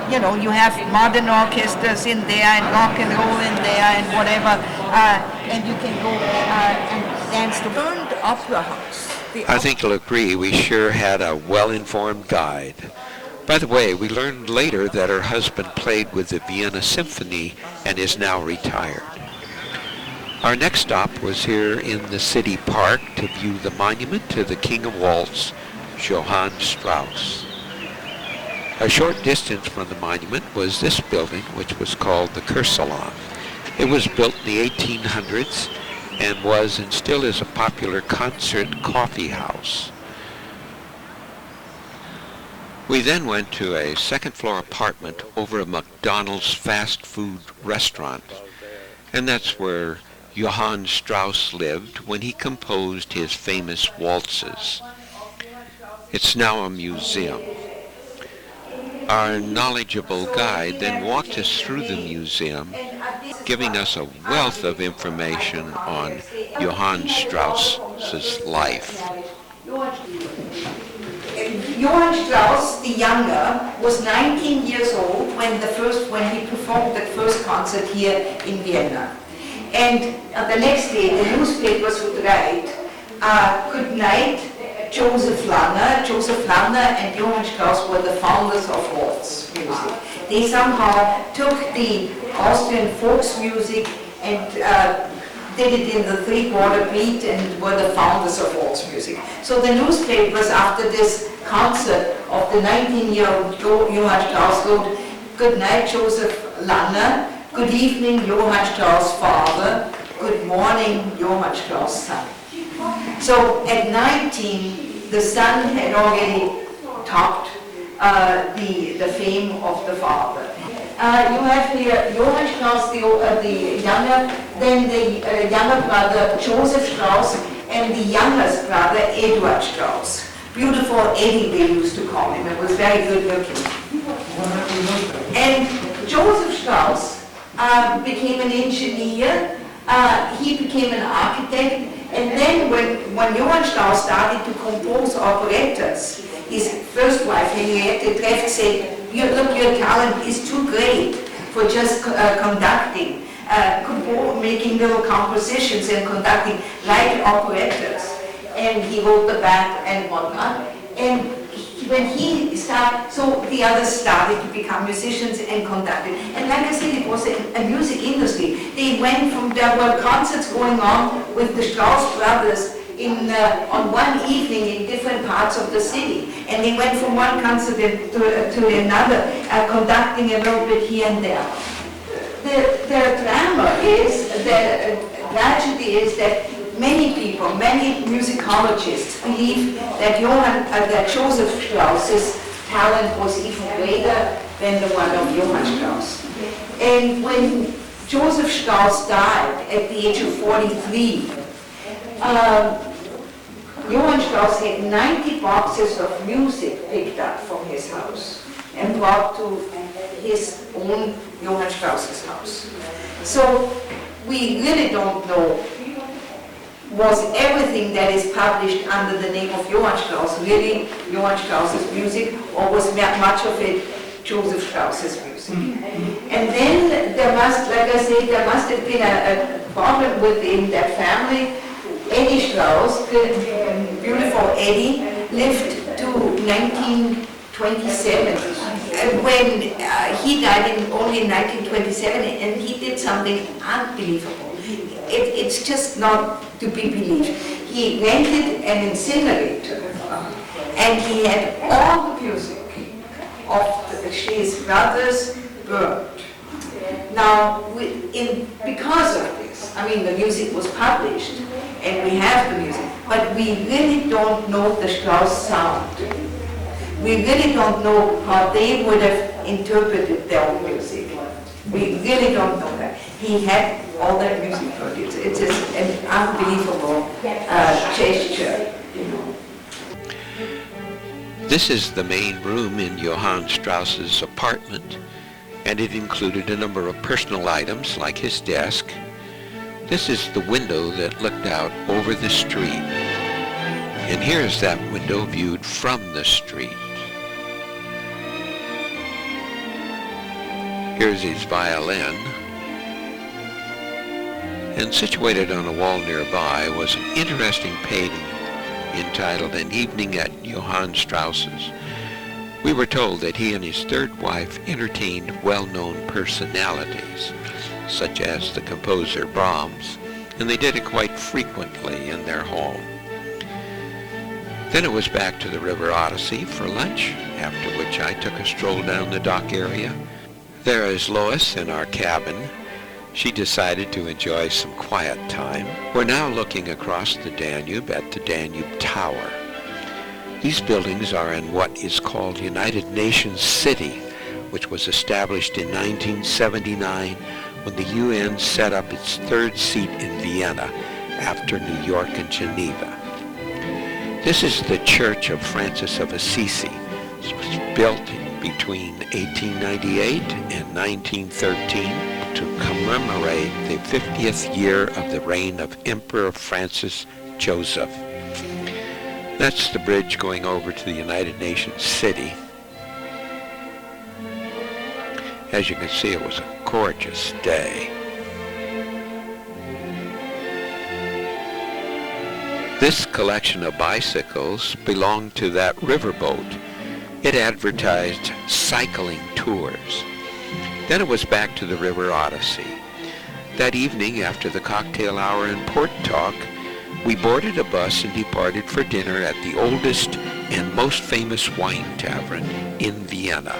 you know, you have modern orchestras in there and rock and roll in there and whatever, and you can go and dance to Burned Opera House. I think you'll agree we sure had a well-informed guide. By the way, we learned later that her husband played with the Vienna Symphony and is now retired. Our next stop was here in the city park to view the monument to the King of Waltz, Johann Strauss. A short distance from the monument was this building, which was called the Kursalon. It was built in the 1800s and was and still is a popular concert coffee house. We then went to a second-floor apartment over a McDonald's fast food restaurant, and that's where Johann Strauss lived when he composed his famous waltzes. It's now a museum. Our knowledgeable guide then walked us through the museum, giving us a wealth of information on Johann Strauss's life. Johann Strauss, the younger, was 19 years old when he performed that first concert here in Vienna. And the next day, the newspapers would write, "Good night, Joseph Lanner." Joseph Lanner and Johann Strauss were the founders of waltz music. They somehow took the Austrian Volksmusik and did it in the 3/4 beat and were the founders of waltz music. So the newspapers, after this concert of the 19-year-old Johann Strauss, wrote, "Good night, Joseph Lange. Good evening, Johann Strauss' father. Good morning, Johann Strauss' son. So at 19, the son had already topped the fame of the father. You have here Johann Strauss, the younger, then the younger brother Joseph Strauss, and the youngest brother Eduard Strauss. Beautiful Eddie, they used to call him. It was very good looking. And Joseph Strauss became an engineer. He became an architect. And then when Johann Strauss started to compose operettas, his first wife, Henriette Treff, said, look, your talent is too great for just conducting, making little compositions and conducting light operettas. And he wrote the back and whatnot. And when he started, so the others started to become musicians and conducted. And like I said, it was a music industry. They went from, there were concerts going on with the Strauss brothers on one evening in different parts of the city. And they went from one concert to another, conducting a little bit here and there. The drama is, the tragedy is that many people, many musicologists believe that Joseph Strauss's talent was even greater than the one of Johann Strauss. And when Joseph Strauss died at the age of 43, Johann Strauss had 90 boxes of music picked up from his house and brought to his own Johann Strauss's house. So we really don't know, was everything that is published under the name of Johann Strauss really Johann Strauss's music, or was much of it Joseph Strauss's music? And then there must, like I said, there must have been a problem within that family. Eddie Strauss, beautiful Eddie, lived to 1927. When he died only in 1927, and he did something unbelievable. It's just not to be believed. He rented an incinerator, and he had all the music of his brothers burned. Now, because of this, I mean, the music was published, and we have the music, but we really don't know the Strauss sound. We really don't know how they would have interpreted their own music. We really don't know that. He had all that music produced. It's just an unbelievable gesture, you know. This is the main room in Johann Strauss's apartment, and it included a number of personal items like his desk. This is the window that looked out over the street. And here's that window viewed from the street. Here's his violin. And situated on a wall nearby was an interesting painting entitled An Evening at Johann Strauss's. We were told that he and his third wife entertained well-known personalities, such as the composer Brahms, and they did it quite frequently in their home. Then it was back to the River Odyssey for lunch, after which I took a stroll down the dock area. There is Lois in our cabin. She decided to enjoy some quiet time. We're now looking across the Danube at the Danube Tower. These buildings are in what is called United Nations City, which was established in 1979 when the UN set up its third seat in Vienna after New York and Geneva. This is the Church of Francis of Assisi. It was built between 1898 and 1913 to commemorate the 50th year of the reign of Emperor Francis Joseph. That's the bridge going over to the United Nations City. As you can see, it was a gorgeous day. This collection of bicycles belonged to that riverboat. It advertised cycling tours. Then it was back to the River Odyssey. That evening, after the cocktail hour and port talk, we boarded a bus and departed for dinner at the oldest and most famous wine tavern in Vienna.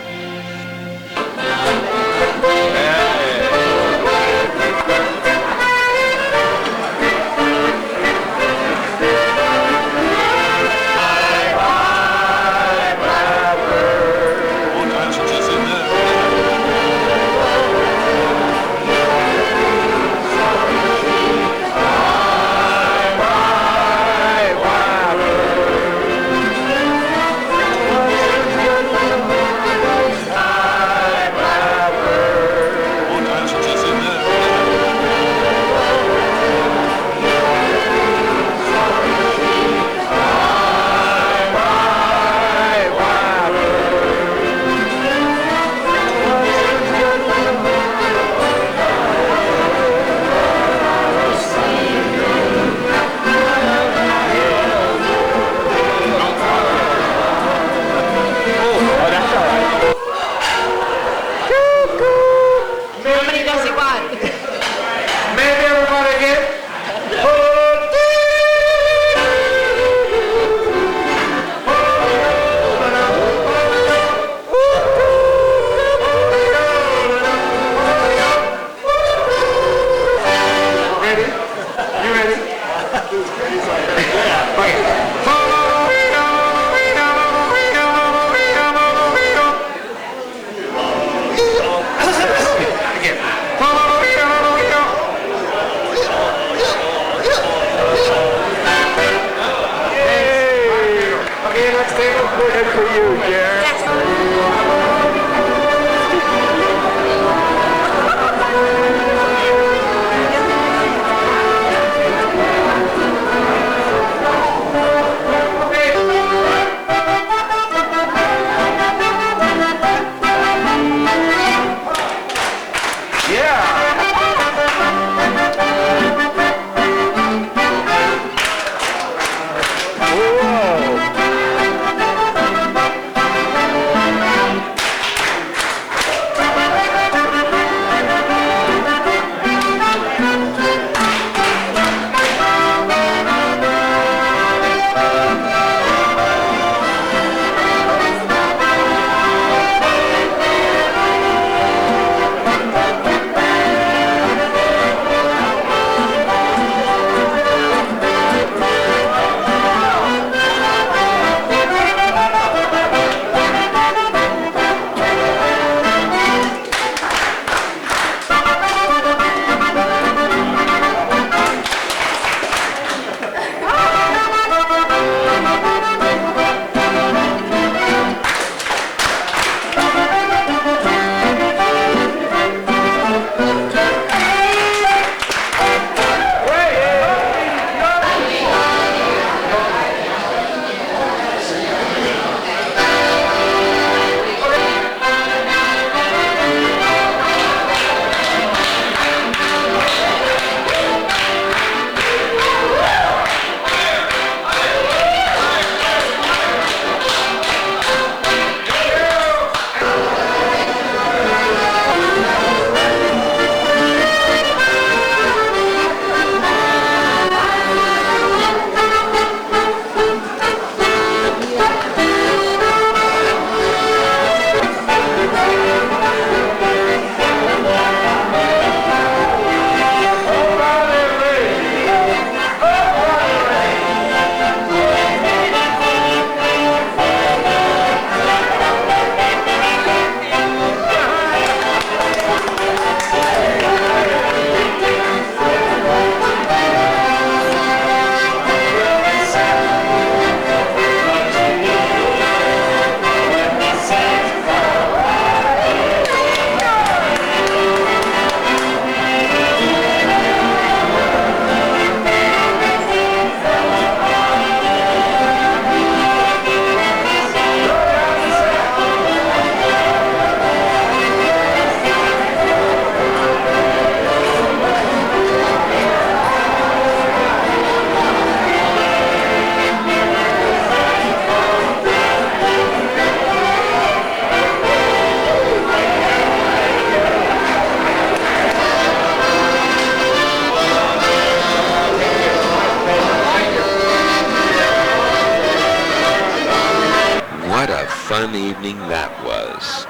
fun evening that was.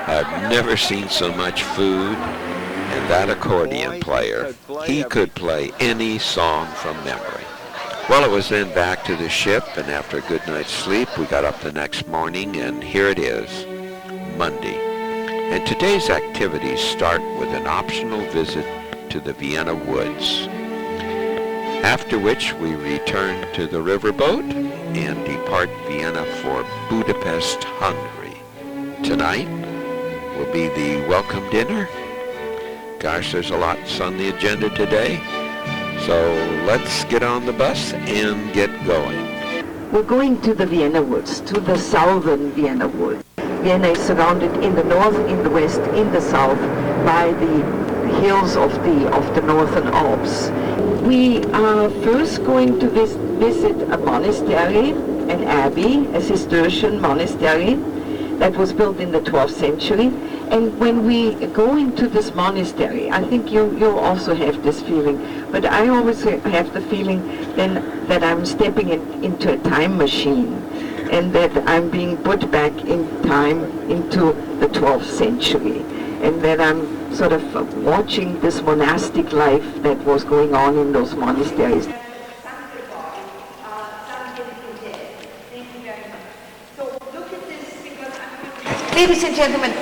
I've never seen so much food, and that accordion player, he could play any song from memory. Well, it was then back to the ship, and after a good night's sleep, we got up the next morning, and here it is, Monday. And today's activities start with an optional visit to the Vienna woods, after which we return to the riverboat and depart Vienna for Budapest, Hungary. Tonight will be the welcome dinner. Gosh, there's a lot on the agenda today, so let's get on the bus and get going. We're going to the Vienna woods, to the southern Vienna woods. Vienna is surrounded in the north, in the west, in the south by the hills of the Northern Alps. We are first going to visit a monastery, an abbey, a Cistercian monastery that was built in the 12th century. And when we go into this monastery, I think you'll also have this feeling, but I always have the feeling then that I'm stepping into a time machine, and that I'm being put back in time into the 12th century, and that I'm sort of watching this monastic life that was going on in those monasteries. Ladies and gentlemen,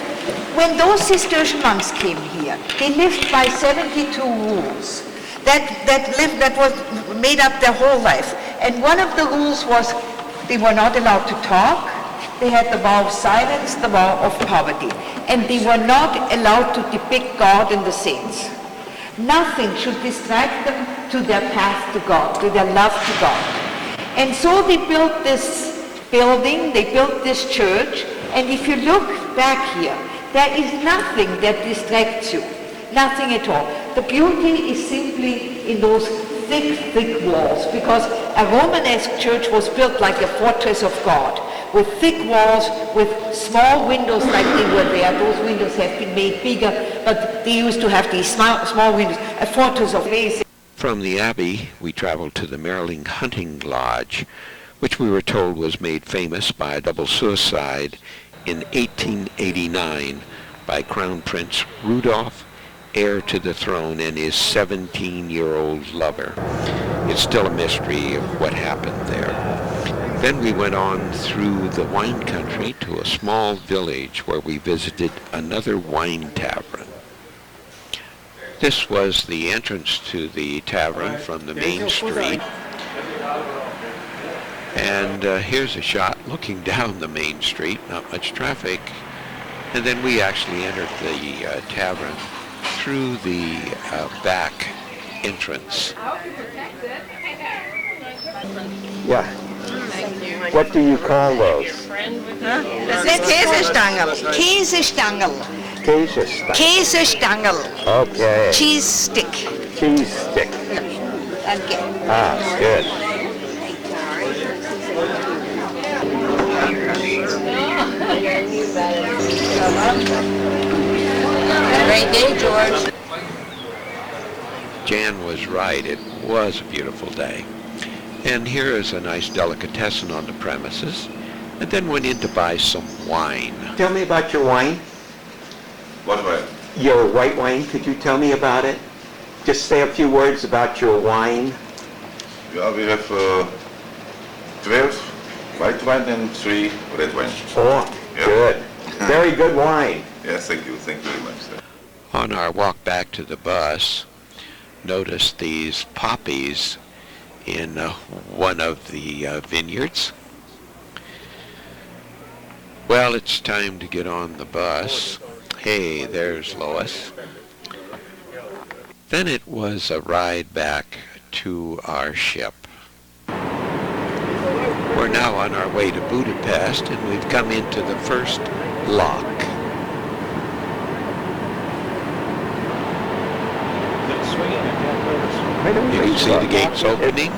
when those Cistercian monks came here, they lived by 72 rules that was made up their whole life. And one of the rules was they were not allowed to talk. They had the vow of silence, the vow of poverty. And they were not allowed to depict God and the saints. Nothing should distract them to their path to God, to their love to God. And so they built this building, they built this church, and if you look back here, there is nothing that distracts you, nothing at all. The beauty is simply in those thick walls, because a Romanesque church was built like a fortress of God, with thick walls, with small windows like they were there. Those windows have been made bigger, but they used to have these small windows, a fortress of lace. From the Abbey, we traveled to the Merling Hunting Lodge, which we were told was made famous by a double suicide in 1889 by Crown Prince Rudolph, heir to the throne, and his 17-year-old lover. It's still a mystery of what happened there. Then we went on through the wine country to a small village where we visited another wine tavern. This was the entrance to the tavern from the main street. And here's a shot looking down the main street, not much traffic. And then we actually entered the tavern through the back entrance. Yeah. What do you call those? Das ist Käsestangel. Käsestangel. Käsestangel. Käsestangel. Okay. Cheese stick. Cheese stick. Danke. Ah, good. Great day, George. Jan was right. It was a beautiful day. And here is a nice delicatessen on the premises. And then went in to buy some wine. Tell me about your wine. What wine? Your white wine. Could you tell me about it? Just say a few words about your wine. Yeah, we have 12 white wine and 3 red wine. Oh, yeah. Good. Very good wine. Yes, thank you. Thank you very much, sir. On our walk back to the bus, noticed these poppies in one of the vineyards. Well, it's time to get on the bus. Hey, there's Lois. Then it was a ride back to our ship. We're now on our way to Budapest, and we've come into the first lock. You can see the gates opening.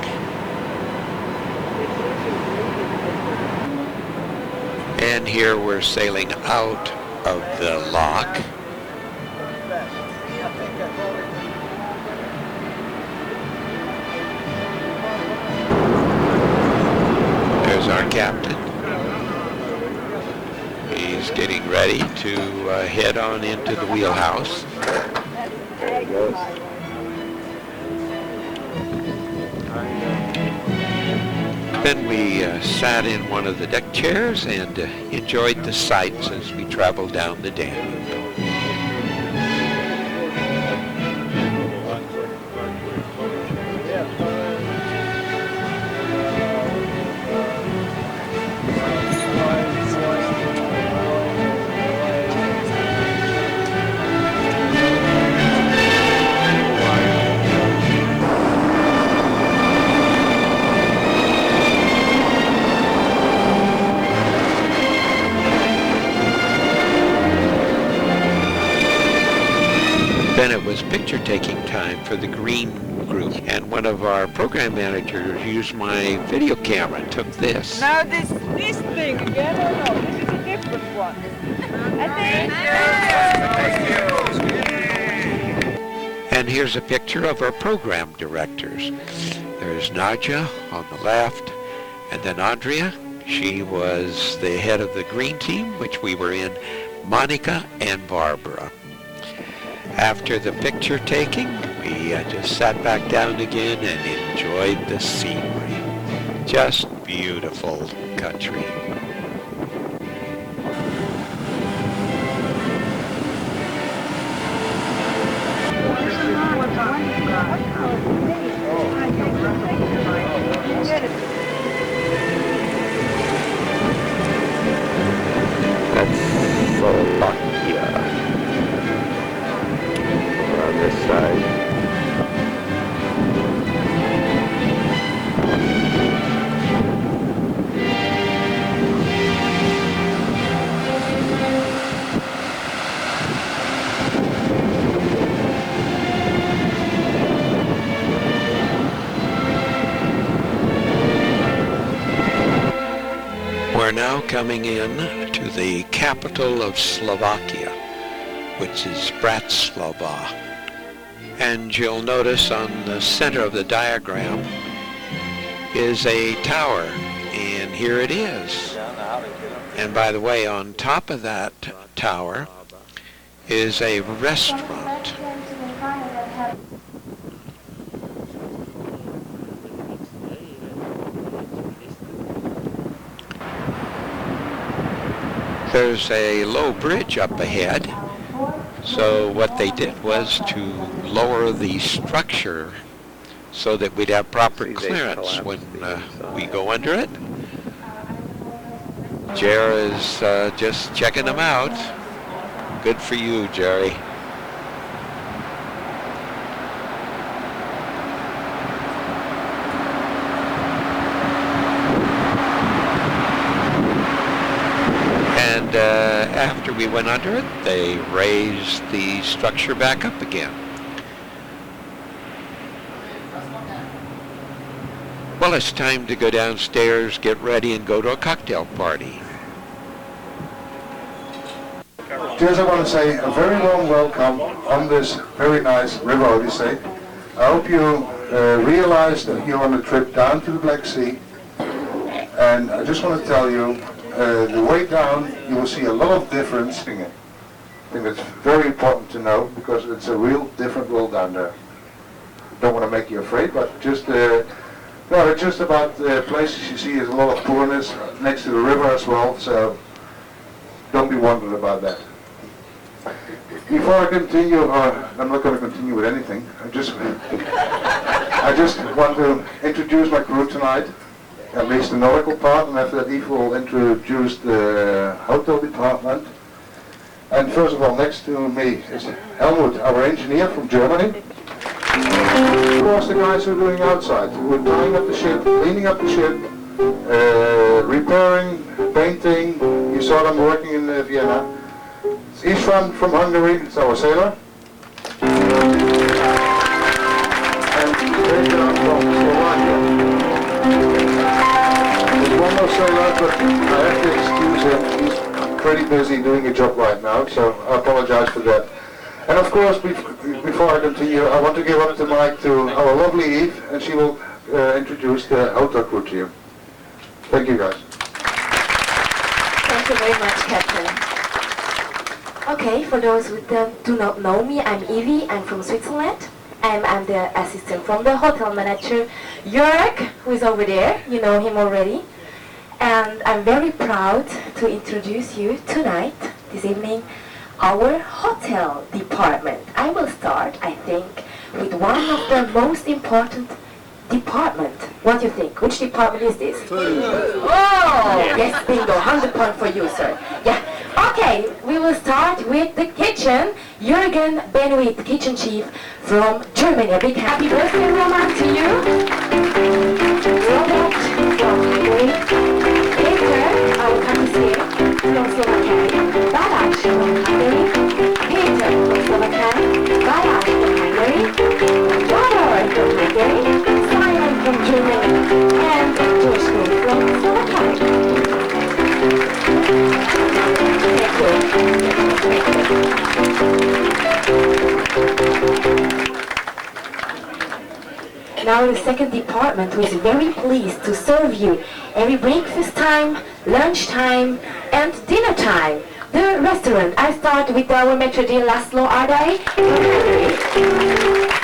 And here we're sailing out of the lock. There's our captain. He's is getting ready to head on into the wheelhouse. There he goes. Then we sat in one of the deck chairs and enjoyed the sights as we traveled down the Danube. Then it was picture-taking time for the green group, and one of our program managers used my video camera and took this. Now this thing again, or no? This is a different one. And here's a picture of our program directors. There's Nadja on the left, and then Andrea. She was the head of the green team, which we were in, Monica and Barbara. After the picture taking, we just sat back down again and enjoyed the scenery. Just beautiful country. That's Slovakia. On this side. We're now coming in to the capital of Slovakia, which is Bratislava. And you'll notice on the center of the diagram is a tower, and here it is. And by the way, on top of that tower is a restaurant. There's a low bridge up ahead. So what they did was to lower the structure so that we'd have proper clearance when we go under it. Jer is just checking them out. Good for you, Jerry. And after we went under it, they raised the structure back up again. Well, it's time to go downstairs, get ready, and go to a cocktail party. Just I want to say a very warm welcome on this very nice river odyssey. I hope you realize that you're on a trip down to the Black Sea. And I just want to tell you, the way down, you will see a lot of difference. I think that's very important to know because it's a real different world down there. Don't want to make you afraid, but just no, just about the places you see is a lot of poorness next to the river as well. So don't be wondering about that. Before I continue, I'm not going to continue with anything. I just want to introduce my crew tonight. At least the nautical part, and after that Yves will introduce the hotel department. And first of all, next to me is Helmut, our engineer from Germany. Of course, the guys who are doing outside, who are tying up the ship, cleaning up the ship, repairing, painting. You saw them working in Vienna. It's Istvan from Hungary, it's our sailor. And Peter from Slovakia. One more sailor, but I have to excuse him. He's pretty busy doing a job right now, so I apologize for that. And of course, before I continue, I want to give up the mic to our lovely Eve, and she will introduce the hotel crew to you. Thank you, guys. Thank you very much, Captain. Okay, for those who do not know me, I'm Evie. I'm from Switzerland. I'm the assistant from the hotel manager, Jörg, who is over there. You know him already. And I'm very proud to introduce you tonight, this evening, our hotel department. I will start, I think, with one of the most important department. What do you think? Which department is this? Food. Oh, yes, bingo, 100 points for you, sir. Yeah. Okay, we will start with the kitchen. Jürgen Benuit, kitchen chief from Germany. A big happy birthday, Roman, to you. Robert from Hungary. Peter, our connoisseur from Slovakia. Balázs from Hungary. Peter from Slovakia. Balázs from Hungary. Robert from Hungary. Simon from Germany. And Joshua from Slovakia. Now the second department, who is very pleased to serve you every breakfast time, lunch time, and dinner time. The restaurant. I start with our maitre d' Laszlo Ardai from Hungary.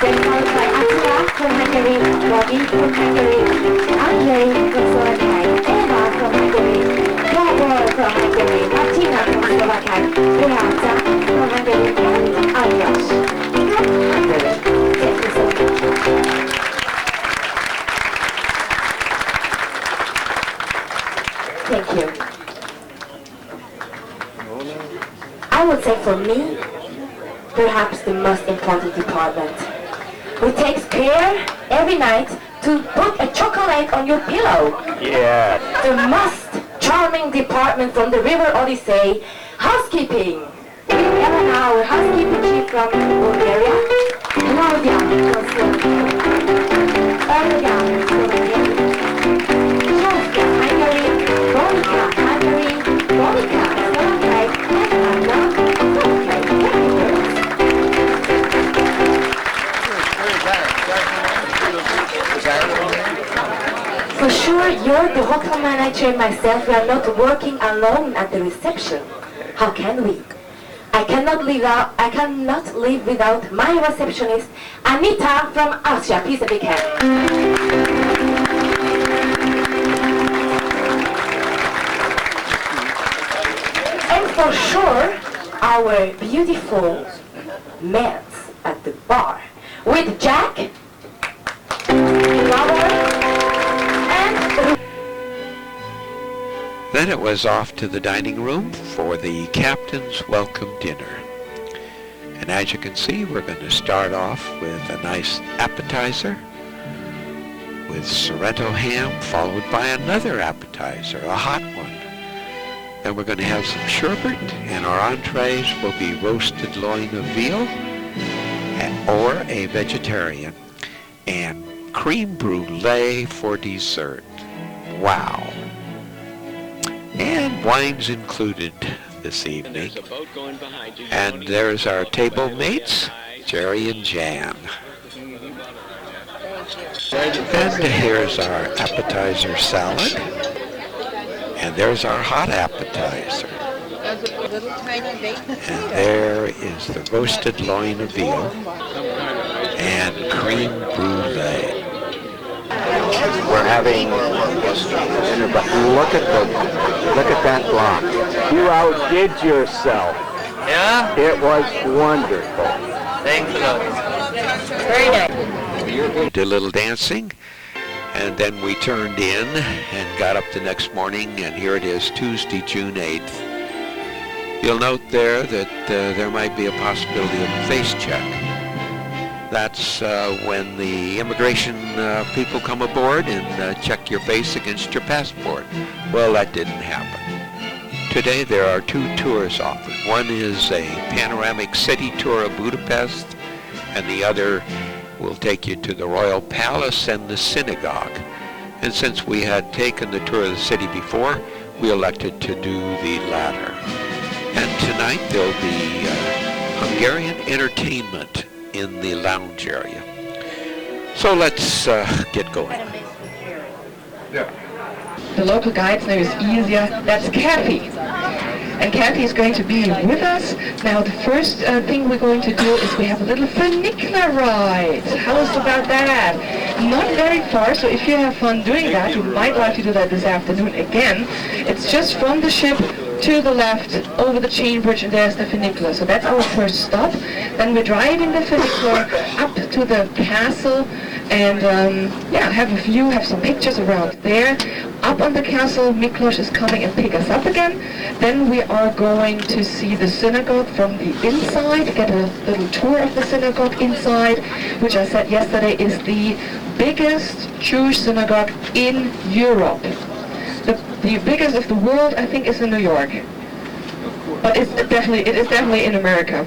Then followed by Attila from Hungary, Robbie from Hungary, Andrei from Slovakia, Eva from Hungary, Gabor from Hungary, Martina from Slovakia, Beata from Hungary, and Andras from Hungary. Thank you so much. Thank you. I would say for me, perhaps the most important department, who takes care every night to put a chocolate on your pillow. Yes. The most charming department from the River Odyssey, housekeeping. We have our housekeeping chief from Bulgaria, Claudia from Slovenia, Olga from Slovenia, Sofia, Hungary, Monica, Hungary, Monica, Slovakia, and Anna, Slovakia. For sure, you're the hotel manager and myself. We are not working alone at the reception. How can we? I cannot live without my receptionist, Anita from Austria. Please a big hand. And for sure, our beautiful men at the bar with Jack, Robert, and... Then it was off to the dining room for the captain's welcome dinner. And as you can see, we're going to start off with a nice appetizer with Sorrento ham, followed by another appetizer, a hot one. Then we're going to have some sherbet, and our entrees will be roasted loin of veal, or a vegetarian, and cream brulee for dessert. Wow. And wine's included this evening. And there's our table mates, Jerry and Jan. And here's our appetizer salad. And there's our hot appetizer. And there is the roasted loin of veal and cream brulee. We're having dinner, but look at that block. You outdid yourself. Yeah? It was wonderful. Thanks a lot. Very nice. We did a little dancing, and then we turned in and got up the next morning, and here it is, Tuesday, June 8th. You'll note there that there might be a possibility of a face check. That's when the immigration people come aboard and check your face against your passport. Well, that didn't happen. Today there are two tours offered. One is a panoramic city tour of Budapest, and the other will take you to the Royal Palace and the synagogue. And since we had taken the tour of the city before, we elected to do the latter. And tonight there'll be Hungarian entertainment in the lounge area. So let's get going. The local guide's name is easier. That's Kathy. And Kathy is going to be with us. Now the first thing we're going to do is we have a little funicular ride. How's about that? Not very far, so if you have fun doing that, you might like to do that this afternoon again. It's just from the ship to the left, over the chain bridge, and there's the funicular. So that's our first stop. Then we're driving the funicular up to the castle, and have a view, have some pictures around there. Up on the castle, Miklos is coming and pick us up again. Then we are going to see the synagogue from the inside, get a little tour of the synagogue inside, which I said yesterday is the biggest Jewish synagogue in Europe. The biggest of the world, I think, is in New York. But it is definitely in America.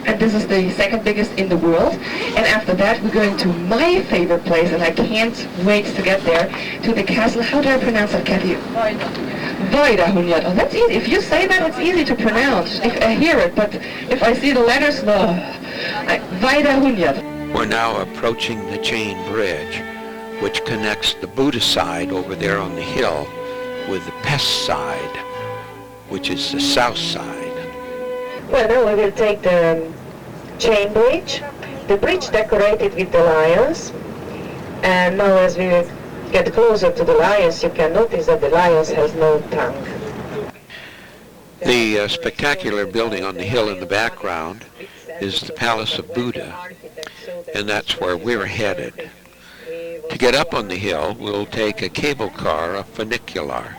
And this is the second biggest in the world. And after that, we're going to my favorite place, and I can't wait to get there, to the castle. How do I pronounce that, Kathy? Weidahunjat. Oh, that's easy. If you say that, it's easy to pronounce. If I hear it, but if I see the letters, no. Weidahunjat. We're now approaching the chain bridge, which connects the Buddha side over there on the hill with the Pest side, which is the south side. Well, now we will take the chain bridge, the bridge decorated with the lions. And now as we get closer to the lions, you can notice that the lions has no tongue. The spectacular building on the hill in the background is the Palace of Buddha, and that's where we're headed. To get up on the hill, we'll take a cable car, a funicular.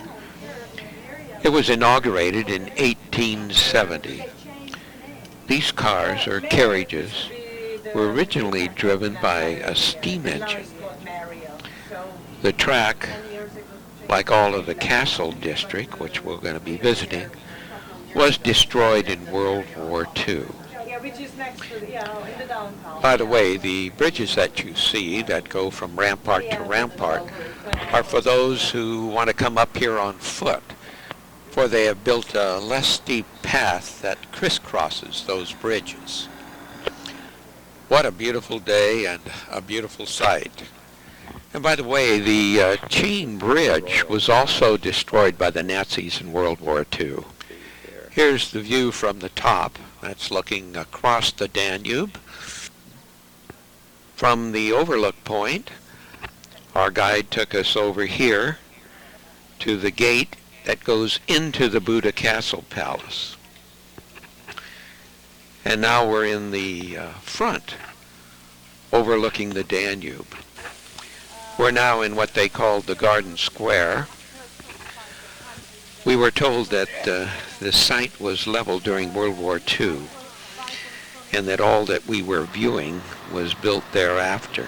It was inaugurated in 1870. These cars, or carriages, were originally driven by a steam engine. The track, like all of the Castle District, which we're going to be visiting, was destroyed in World War II. By the way, the bridges that you see that go from rampart to rampart are for those who want to come up here on foot, for they have built a less steep path that crisscrosses those bridges. What a beautiful day and a beautiful sight. And by the way, the chain bridge was also destroyed by the Nazis in World War II. Here's the view from the top. That's looking across the Danube. From the overlook point, our guide took us over here to the gate that goes into the Buddha Castle Palace. And now we're in the front, overlooking the Danube. We're now in what they called the Garden Square. We were told that the site was leveled during World War II, and that all that we were viewing was built thereafter.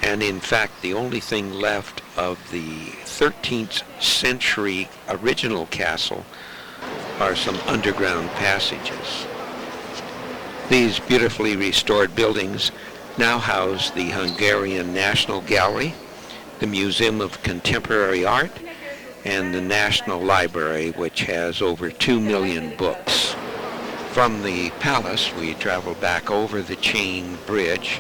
And in fact, the only thing left of the 13th century original castle are some underground passages. These beautifully restored buildings now house the Hungarian National Gallery, the Museum of Contemporary Art, and the National Library, which has over 2 million books. From the palace, we traveled back over the chain bridge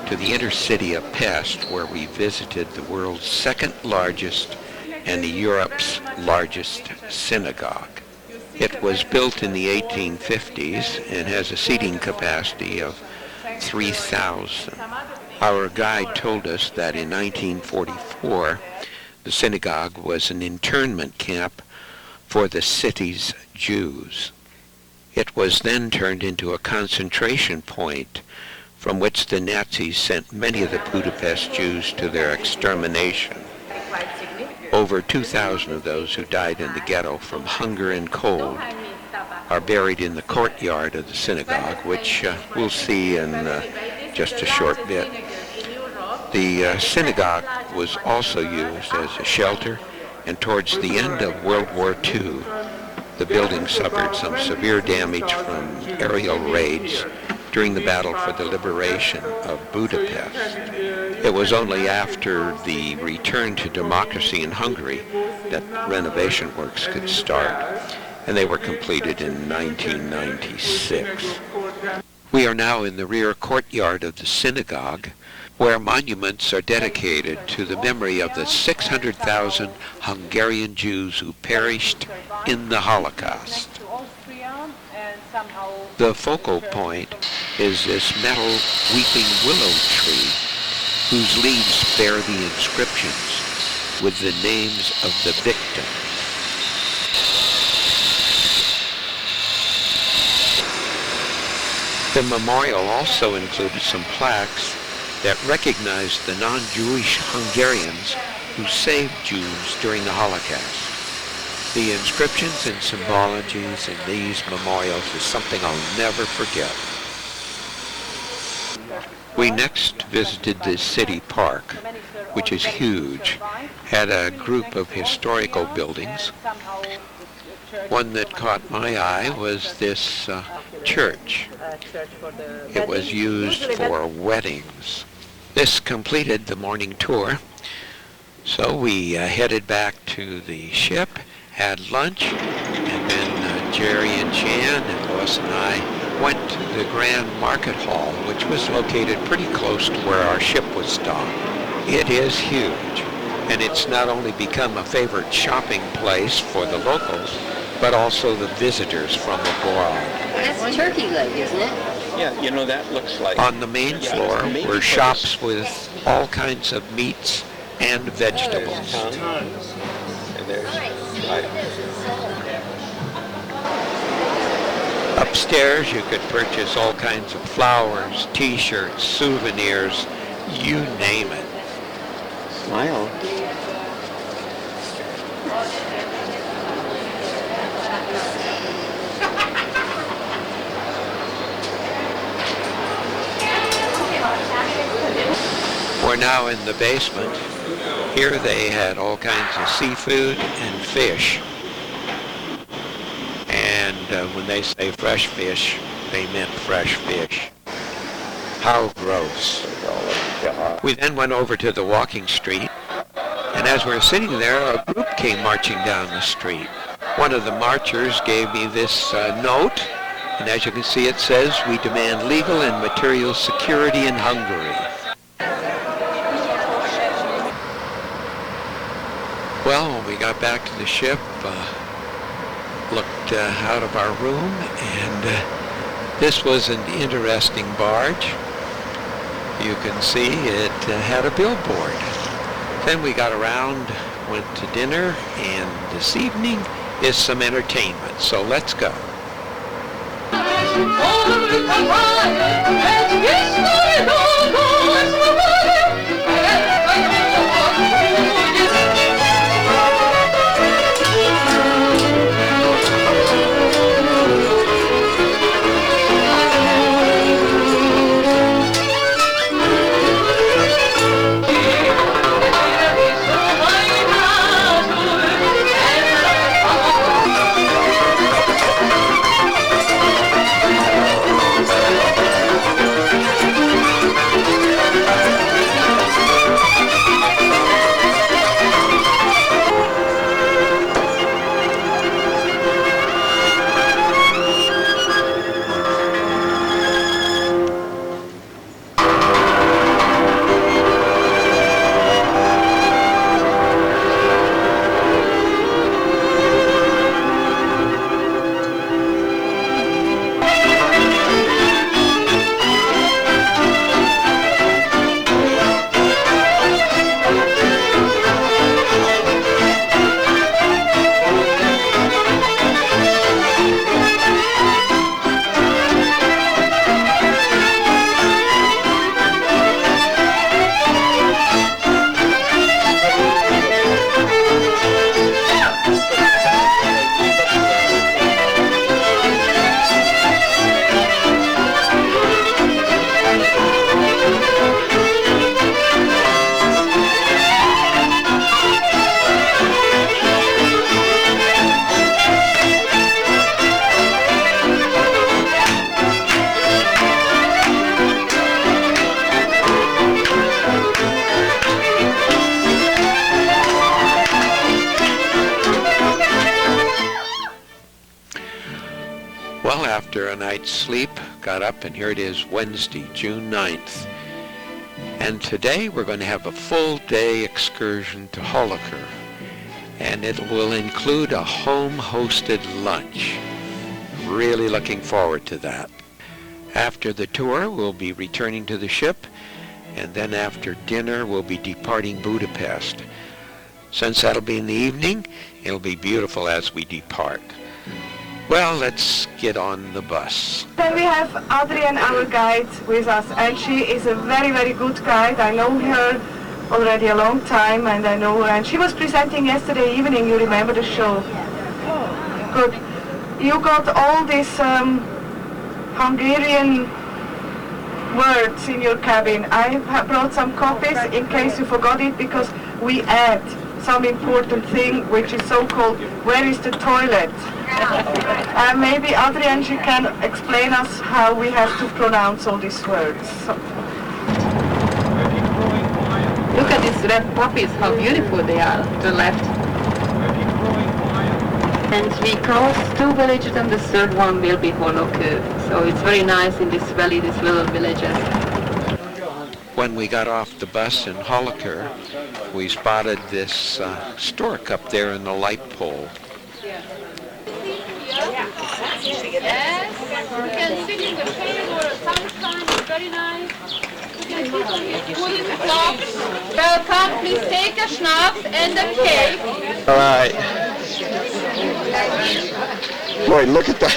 to the inner city of Pest, where we visited the world's second largest and Europe's largest synagogue. It was built in the 1850s and has a seating capacity of 3,000. Our guide told us that in 1944, the synagogue was an internment camp for the city's Jews. It was then turned into a concentration point from which the Nazis sent many of the Budapest Jews to their extermination. Over 2,000 of those who died in the ghetto from hunger and cold are buried in the courtyard of the synagogue, which we'll see in just a short bit. The synagogue was also used as a shelter, and towards the end of World War II, the building suffered some severe damage from aerial raids during the battle for the liberation of Budapest. It was only after the return to democracy in Hungary that renovation works could start, and they were completed in 1996. We are now in the rear courtyard of the synagogue, where monuments are dedicated to the memory of the 600,000 Hungarian Jews who perished in the Holocaust. The focal point is this metal weeping willow tree whose leaves bear the inscriptions with the names of the victims. The memorial also included some plaques that recognized the non-Jewish Hungarians who saved Jews during the Holocaust. The inscriptions and symbologies in these memorials is something I'll never forget. We next visited the city park, which is huge, had a group of historical buildings. One that caught my eye was this church. It was used for weddings. This completed the morning tour, so we headed back to the ship, had lunch, and then Jerry and Jan and Lois and I went to the Grand Market Hall, which was located pretty close to where our ship was docked. It is huge, and it's not only become a favorite shopping place for the locals, but also the visitors from abroad. That's turkey leg, isn't it? Yeah, you know, that looks like... On the main floor were shops with all kinds of meats and vegetables. And there's... Upstairs you could purchase all kinds of flowers, t-shirts, souvenirs, you name it. Smile. We're now in the basement. Here they had all kinds of seafood and fish. And when they say fresh fish, they meant fresh fish. How gross. We then went over to the walking street, and as we were sitting there, a group came marching down the street. One of the marchers gave me this note, and as you can see it says, "We demand legal and material security in Hungary." Well, when we got back to the ship, looked out of our room, and this was an interesting barge. You can see it had a billboard. Then we got around, went to dinner, and this evening is some entertainment, so let's go. Well, after a night's sleep, got up, and here it is, Wednesday, June 9th. And today we're going to have a full day excursion to Hollacher, and it will include a home-hosted lunch. Really looking forward to that. After the tour, we'll be returning to the ship, and then after dinner, we'll be departing Budapest. Since that'll be in the evening, it'll be beautiful as we depart. Well, let's get on the bus. Then we have Adrienne, our guide, with us, and she is a very, very good guide. I know her already a long time, and I know her, and she was presenting yesterday evening. You remember the show? Good. You got all these Hungarian words in your cabin. I have brought some copies in case you forgot it, because we add some important thing which is so-called, where is the toilet? Maybe Adrienne, she can explain us how we have to pronounce all these words. Look at these red poppies, how beautiful they are to the left. And we crossed 2 villages, and the third one will be Hollacher. So it's very nice in this valley, these little villages. When we got off the bus in Hollacher, we spotted this stork up there in the light pole. Yes, you can sit in the shade or sunshine, it's very nice. You can sit on your wooden blocks. Welcome, please take a schnapps and a cake. All right. Boy, look at that.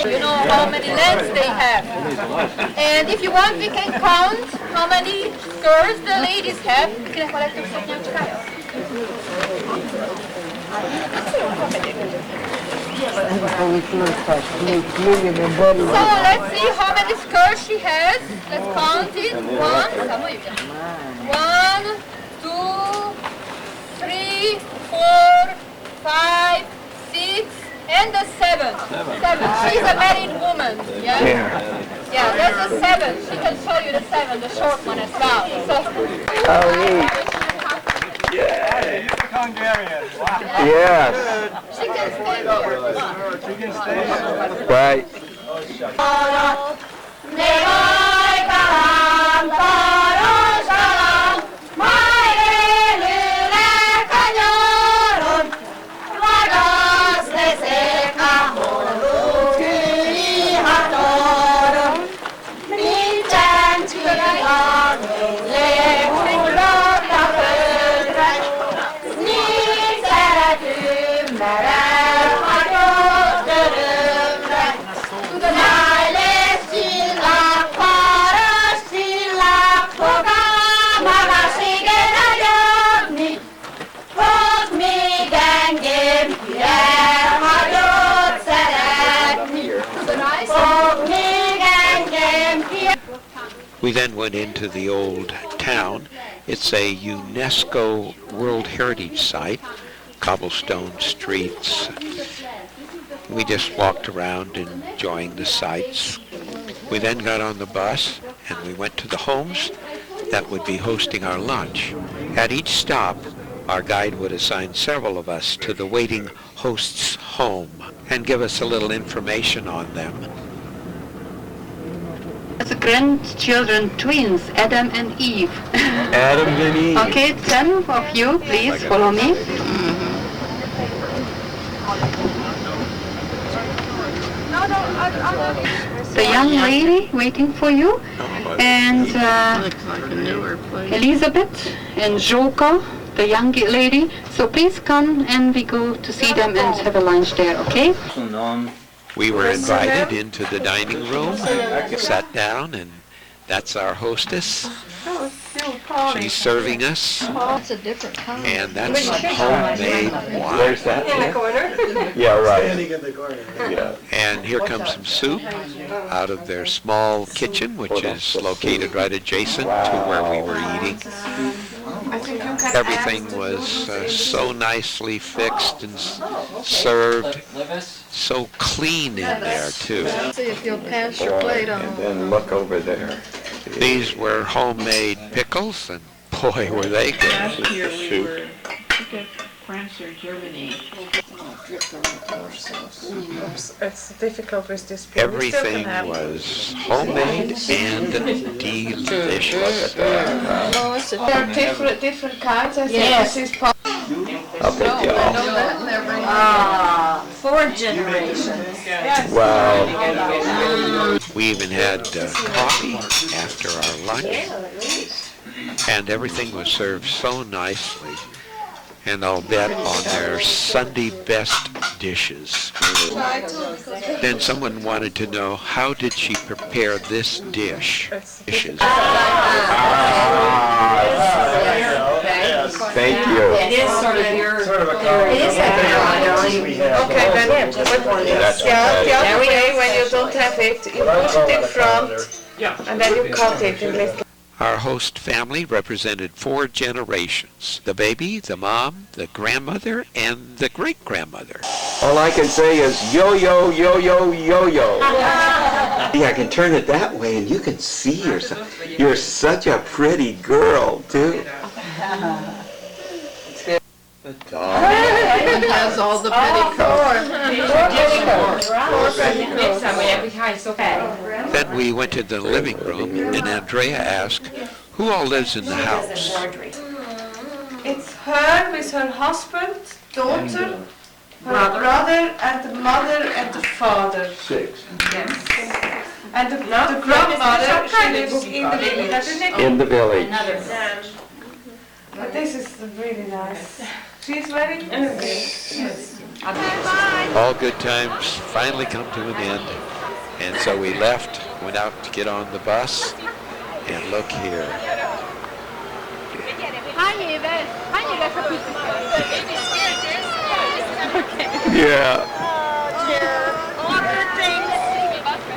You know how many legs they have. And if you want, we can count how many skirts the ladies have. So let's see how many skirts she has. Let's count it. 1, 2, 3, 4, 5, 6, and the 7. 7. She's a married woman. Yeah? Yeah, there's a 7. She can show you the 7, the short one as well. So, Yeah, Hungarian. Wow. Yes. She can stay here. She can stay. Right. We then went into the old town. It's a UNESCO World Heritage Site, cobblestone streets. We just walked around enjoying the sights. We then got on the bus and we went to the homes that would be hosting our lunch. At each stop, our guide would assign several of us to the waiting host's home and give us a little information on them. The grandchildren, twins, Adam and Eve. Adam and Eve. Okay, 10 of you, please follow me. The young lady waiting for you, and Elizabeth and Joka, the young lady. So please come and we go to see them and have a lunch there, okay? We were invited into the dining room, sat down, and that's our hostess. She's serving us, It's a different kind. and that's homemade wine. Where's that? In the corner. Yeah, right. Standing in the corner. Yeah. And here comes some soup out of their small kitchen, which is located right adjacent to where we were eating. Everything was so nicely fixed and served, so clean in there too. See if you'll pass your plate on. And then look over there. These were homemade pickles, and boy, were they good. Last year we were, France or Germany. It's difficult with this spoon. Everything was homemade and delicious. There are different kinds. I think this is I'll take you all. Four generations. Wow. We even had coffee after our lunch, and everything was served so nicely. And I'll bet on their Sunday best dishes. Then someone wanted to know, how did she prepare this dish? Dishes. Thank you. It is sort of your. Okay, then That's the other way, when you don't have it, you put it in front, and then you cut it in little. Our host family represented 4 generations: the baby, the mom, the grandmother, and the great-grandmother. All I can say is yo-yo, yo-yo, yo-yo. Yeah, I can turn it that way and you can see yourself. You're such a pretty girl, too. The dog. It has all the petticoats. Then we went to the living room, and Andrea asked, who all lives in the house? It's her with her husband, daughter, her brother, and the mother and the father. 6. Yes. And the grandmother, she lives in the village. In the village. But this is really nice. She's very good. Yes. All good times finally come to an end, and so we left, went out to get on the bus, and look here. Yeah.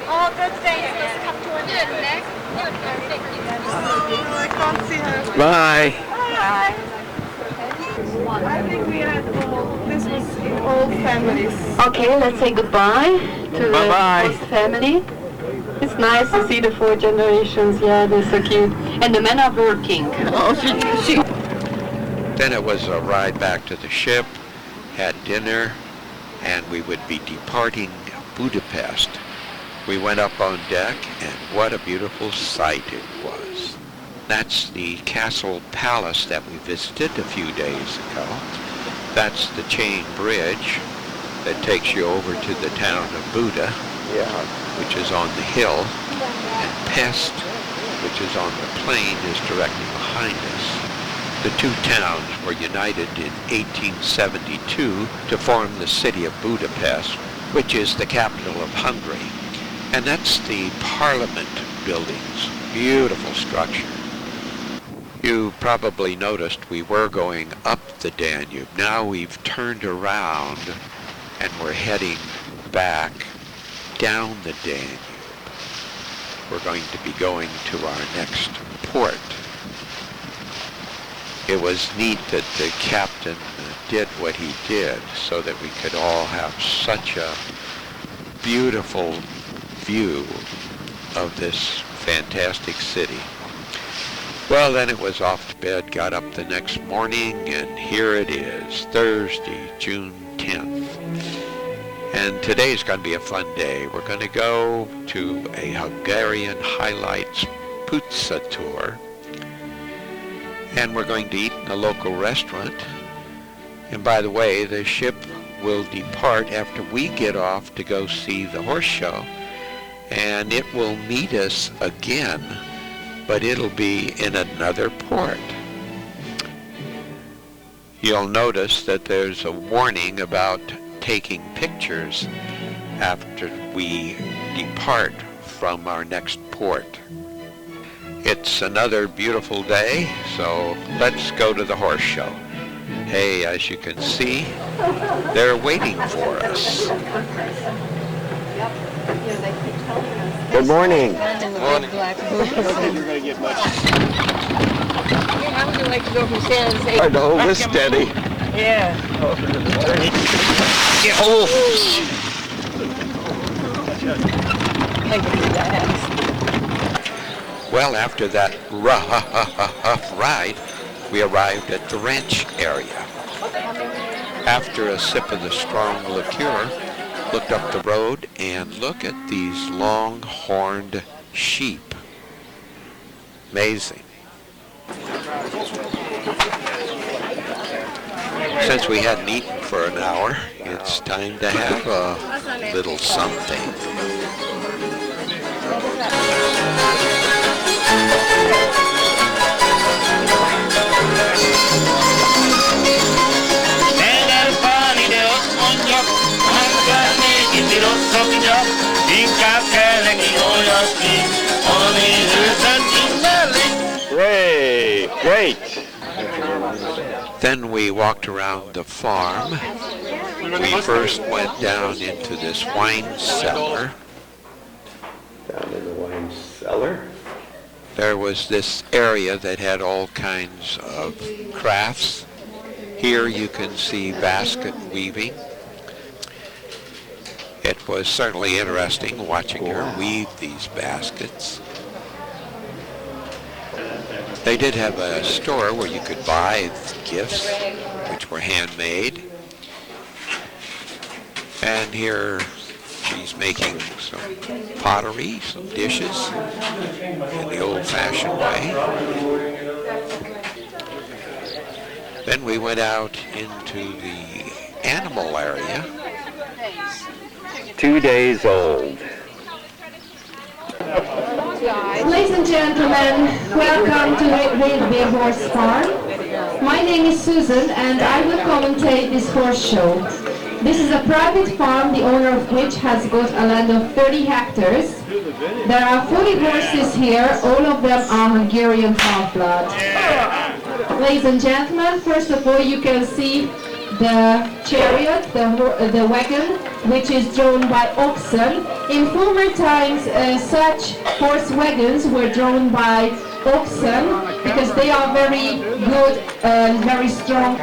All good things must come to an end. I can't see her. Bye. I think we had this was in all families. Okay, let's say goodbye to the host family. It's nice to see the 4 generations. Yeah, they're so cute. And the men are working. Then it was a ride back to the ship, had dinner, and we would be departing Budapest. We went up on deck, and what a beautiful sight it was. That's the castle palace that we visited a few days ago. That's the chain bridge that takes you over to the town of Buda, which is on the hill, and Pest, which is on the plain, is directly behind us. The 2 towns were united in 1872 to form the city of Budapest, which is the capital of Hungary. And that's the Parliament buildings. Beautiful structure. You probably noticed we were going up the Danube. Now we've turned around and we're heading back down the Danube. We're going to be going to our next port. It was neat that the captain did what he did so that we could all have such a beautiful view of this fantastic city. Well, then it was off to bed, got up the next morning, and here it is, Thursday, June 10th. And today's going to be a fun day. We're going to go to a Hungarian highlights pizza tour. And we're going to eat in a local restaurant. And by the way, the ship will depart after we get off to go see the horse show. And it will meet us again, but it'll be in another port. You'll notice that there's a warning about taking pictures after we depart from our next port. It's another beautiful day, so let's go to the horse show. Hey, as you can see, they're waiting for us. Good morning. Morning. You're going to get much. How would you like to go from San and say? Hard to hold this steady. Yeah. Oh! Well, after that rough ride, we arrived at the ranch area. After a sip of the strong liqueur, looked up the road and look at these long-horned sheep. Amazing. Since we hadn't eaten for an hour, it's time to have a little something. Great, great. Then we walked around the farm. We first went down into this wine cellar. Down in the wine cellar. There was this area that had all kinds of crafts. Here you can see basket weaving. It was certainly interesting watching her weave these baskets. They did have a store where you could buy gifts, which were handmade. And here she's making some pottery, some dishes in the old-fashioned way. Then we went out into the animal area. 2 days old. Ladies and gentlemen, welcome to Redby Horse Farm. My name is Susan and I will commentate this horse show. This is a private farm, the owner of which has got a land of 30 hectares. There are 40 horses here, all of them are Hungarian half-blood. Ladies and gentlemen, first of all you can see the chariot, the wagon, which is drawn by oxen. In former times, such horse wagons were drawn by oxen because they are very good and very strong.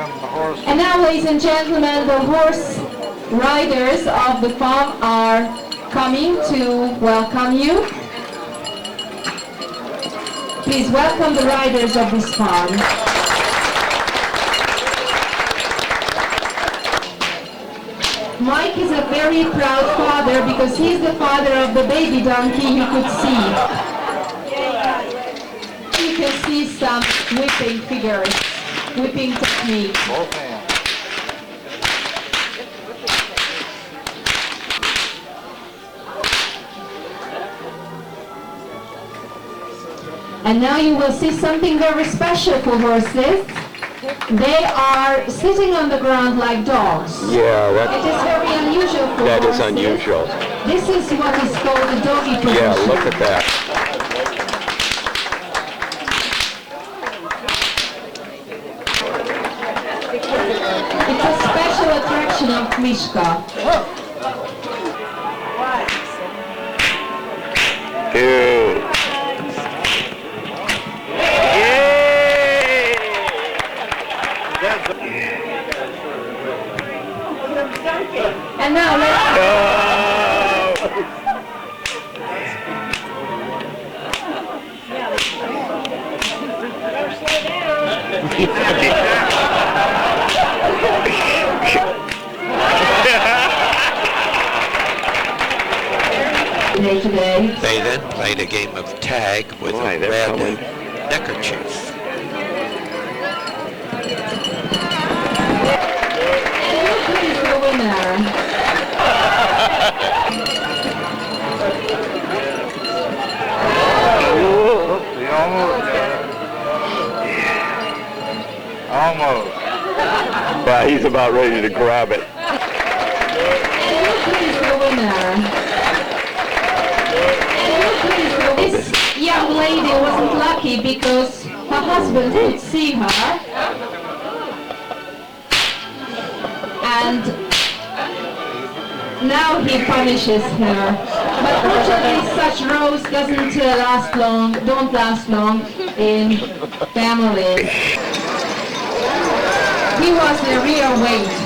And now, ladies and gentlemen, the horse riders of the farm are coming to welcome you. Please welcome the riders of this farm. Mike is a very proud father because he's the father of the baby donkey you could see. You can see some whipping figures, whipping technique. And now you will see something very special for horses. They are sitting on the ground like dogs. Yeah, It is very unusual for that horses. is unusual. This is what is called the doggy position. Yeah, look at that. It's a special attraction of Mishka. Two. And now let's today. They then played a game of tag with a red neckerchief. Who is the winner? Almost. Yeah, he's about ready to grab it. Who is the winner? winner. This young lady wasn't lucky because her husband could see her, and now he punishes her. But fortunately, such rows don't last long in families. He was the real weight.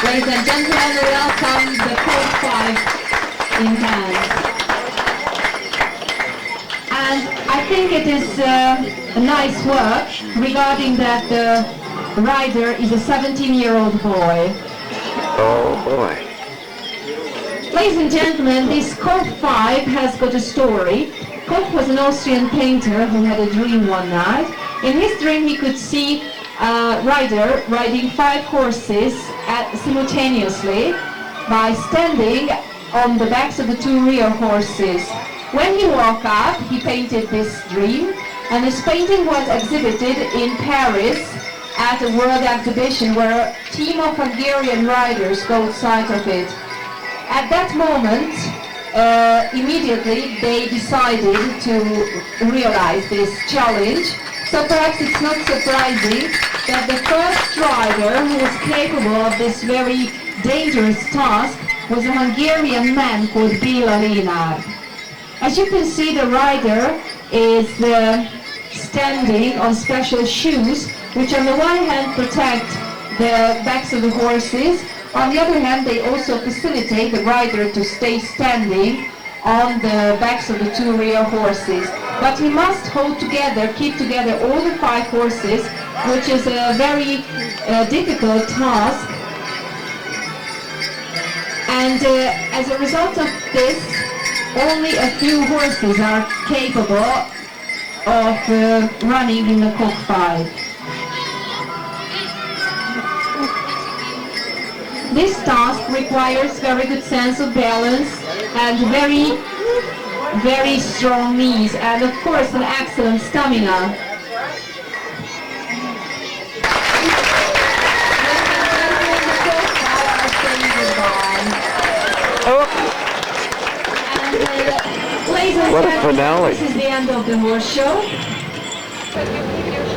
Ladies and gentlemen, welcome the Colt 5 in hand. And I think it is a nice work regarding that the rider is a 17-year-old boy. Oh boy. Ladies and gentlemen, this Colt 5 has got a story. Colt was an Austrian painter who had a dream one night. In his dream he could see a rider riding 5 horses simultaneously by standing on the backs of the 2 rear horses. When he woke up, he painted this dream, and this painting was exhibited in Paris at a world exhibition where a team of Hungarian riders got sight of it. At that moment, immediately they decided to realize this challenge. So perhaps it's not surprising that the first rider who was capable of this very dangerous task was a Hungarian man called Béla Lénár. As you can see, the rider is standing on special shoes, which on the one hand protect the backs of the horses, on the other hand they also facilitate the rider to stay standing on the backs of the 2 rear horses. But he must keep together all the 5 horses, which is a very difficult task. And as a result of this, only a few horses are capable of running in the Colt 5. This task requires very good sense of balance and very strong knees, and of course an excellent stamina. What a finale. This is the end of the horse show.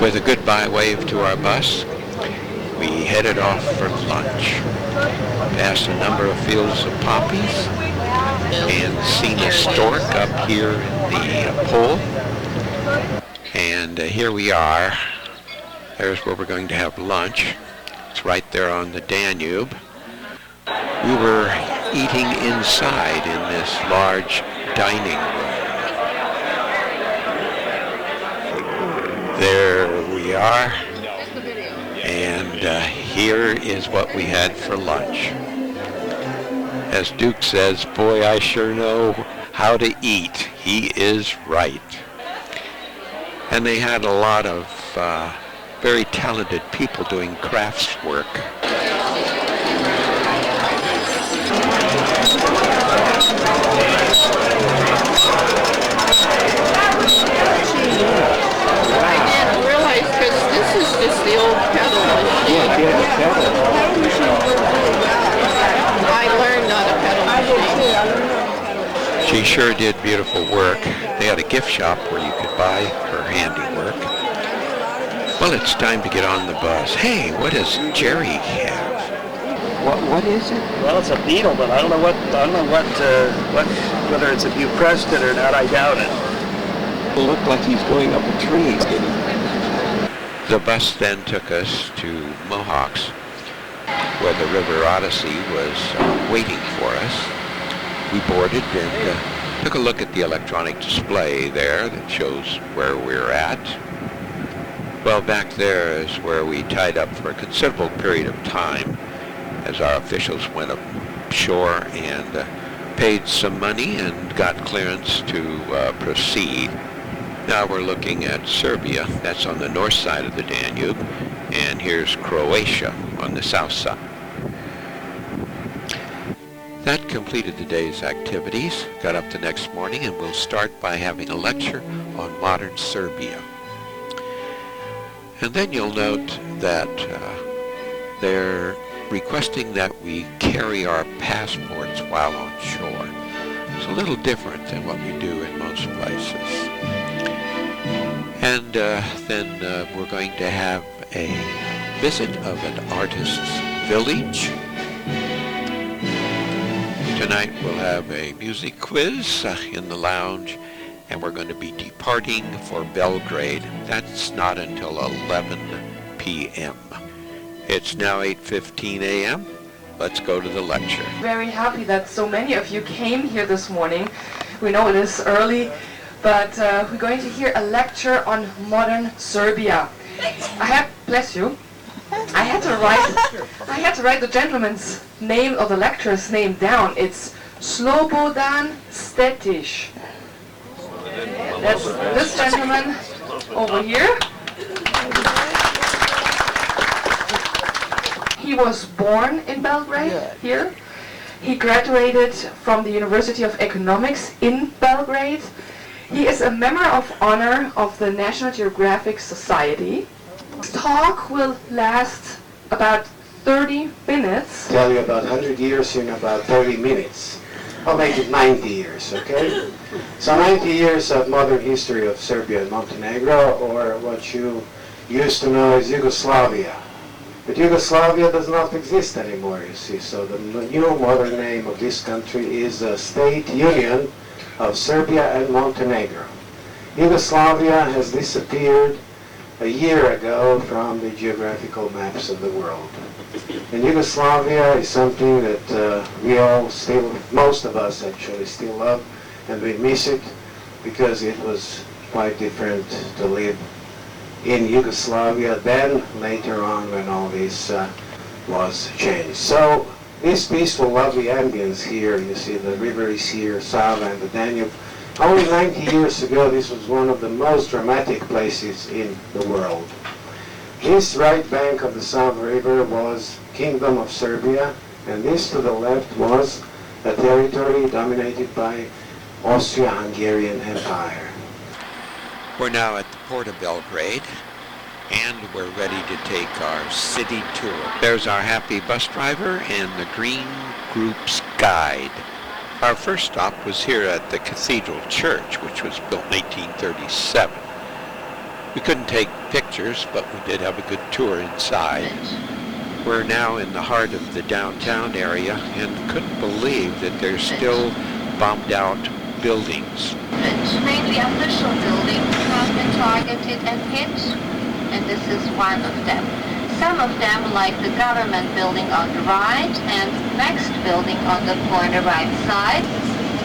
With a goodbye wave to our bus, we headed off for lunch. Passed a number of fields of poppies and seen a stork up here in the pole. And here we are. There's where we're going to have lunch. It's right there on the Danube. We were eating inside in this large dining room. There we are. And here is what we had for lunch. As Duke says, boy, I sure know how to eat. He is right. And they had a lot of very talented people doing crafts work. I didn't realize, because this is just the old pedal machine. Yeah, the old pedal. I learned on a pedal machine. She sure did beautiful work. They had a gift shop where you could buy her handiwork. Well, it's time to get on the bus. Hey, what does Jerry have? What is it? Well, it's a beetle, but I don't know whether it's if you pressed it or not. I doubt it. It looked like he's going up a tree. The bus then took us to Mohawks, where the River Odyssey was waiting for us. We boarded and took a look at the electronic display there that shows where we're at. Well, back there is where we tied up for a considerable period of time as our officials went ashore and paid some money and got clearance to proceed. Now we're looking at Serbia, that's on the north side of the Danube, and here's Croatia on the south side. That completed the day's activities. Got up the next morning and we'll start by having a lecture on modern Serbia. And then you'll note that they're requesting that we carry our passports while on shore. It's a little different than what we do in most places. And then we're going to have a visit of an artist's village. Tonight we'll have a music quiz in the lounge, and we're going to be departing for Belgrade. That's not until 11 p.m. It's now 8:15 a.m. Let's go to the lecture. Very happy that so many of you came here this morning. We know it is early, but we're going to hear a lecture on modern Serbia. Bless you. I had to write the gentleman's name or the lecturer's name down. It's Slobodan Stetić. That's this gentleman over here. He was born in Belgrade here. He graduated from the University of Economics in Belgrade. He is a member of honor of the National Geographic Society. This talk will last about 30 minutes. Tell you about 100 years in about 30 minutes. I'll make it 90 years, okay? So 90 years of modern history of Serbia and Montenegro, or what you used to know as Yugoslavia. But Yugoslavia does not exist anymore, you see. So the new modern name of this country is the State Union of Serbia and Montenegro. Yugoslavia has disappeared a year ago from the geographical maps of the world. And Yugoslavia is something that we all still, most of us actually still love, and we miss it because it was quite different to live in Yugoslavia than later on when all this was changed. So this peaceful, lovely ambience here, you see the river is here, Sava and the Danube. Only 90 years ago, this was one of the most dramatic places in the world. This right bank of the Sava River was Kingdom of Serbia, and this to the left was a territory dominated by Austria-Hungarian Empire. We're now at the port of Belgrade, and we're ready to take our city tour. There's our happy bus driver and the Green Group's guide. Our first stop was here at the Cathedral Church, which was built in 1837. We couldn't take pictures, but we did have a good tour inside. We're now in the heart of the downtown area and couldn't believe that there's still bombed out buildings. Mainly official buildings have been targeted and hit, and this is one of them. Some of them, like the government building on the right and next building on the corner right side,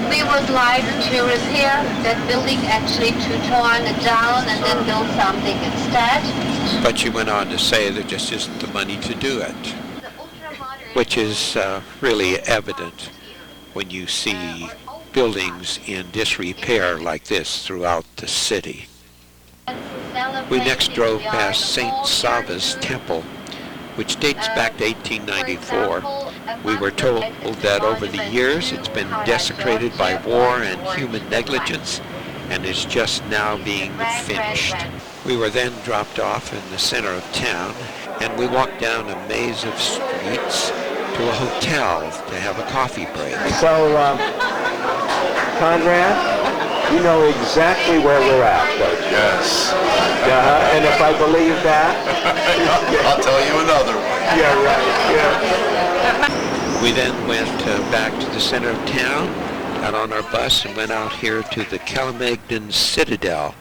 we would like to repair that building, actually to torn it down and then build something instead. But she went on to say there just isn't the money to do it, which is really evident when you see buildings in disrepair like this throughout the city. We next drove past St. Sava's Temple, which dates back to 1894. We were told that over the years it's been desecrated by war and human negligence and is just now being finished. We were then dropped off in the center of town, and we walked down a maze of streets to a hotel to have a coffee break. So, Conrad, you know exactly where we're at, don't you? Yes. And if I believe that, I'll tell you another one. Yeah, right. Yeah. We then went back to the center of town, got on our bus, and went out here to the Kalemegdan Citadel,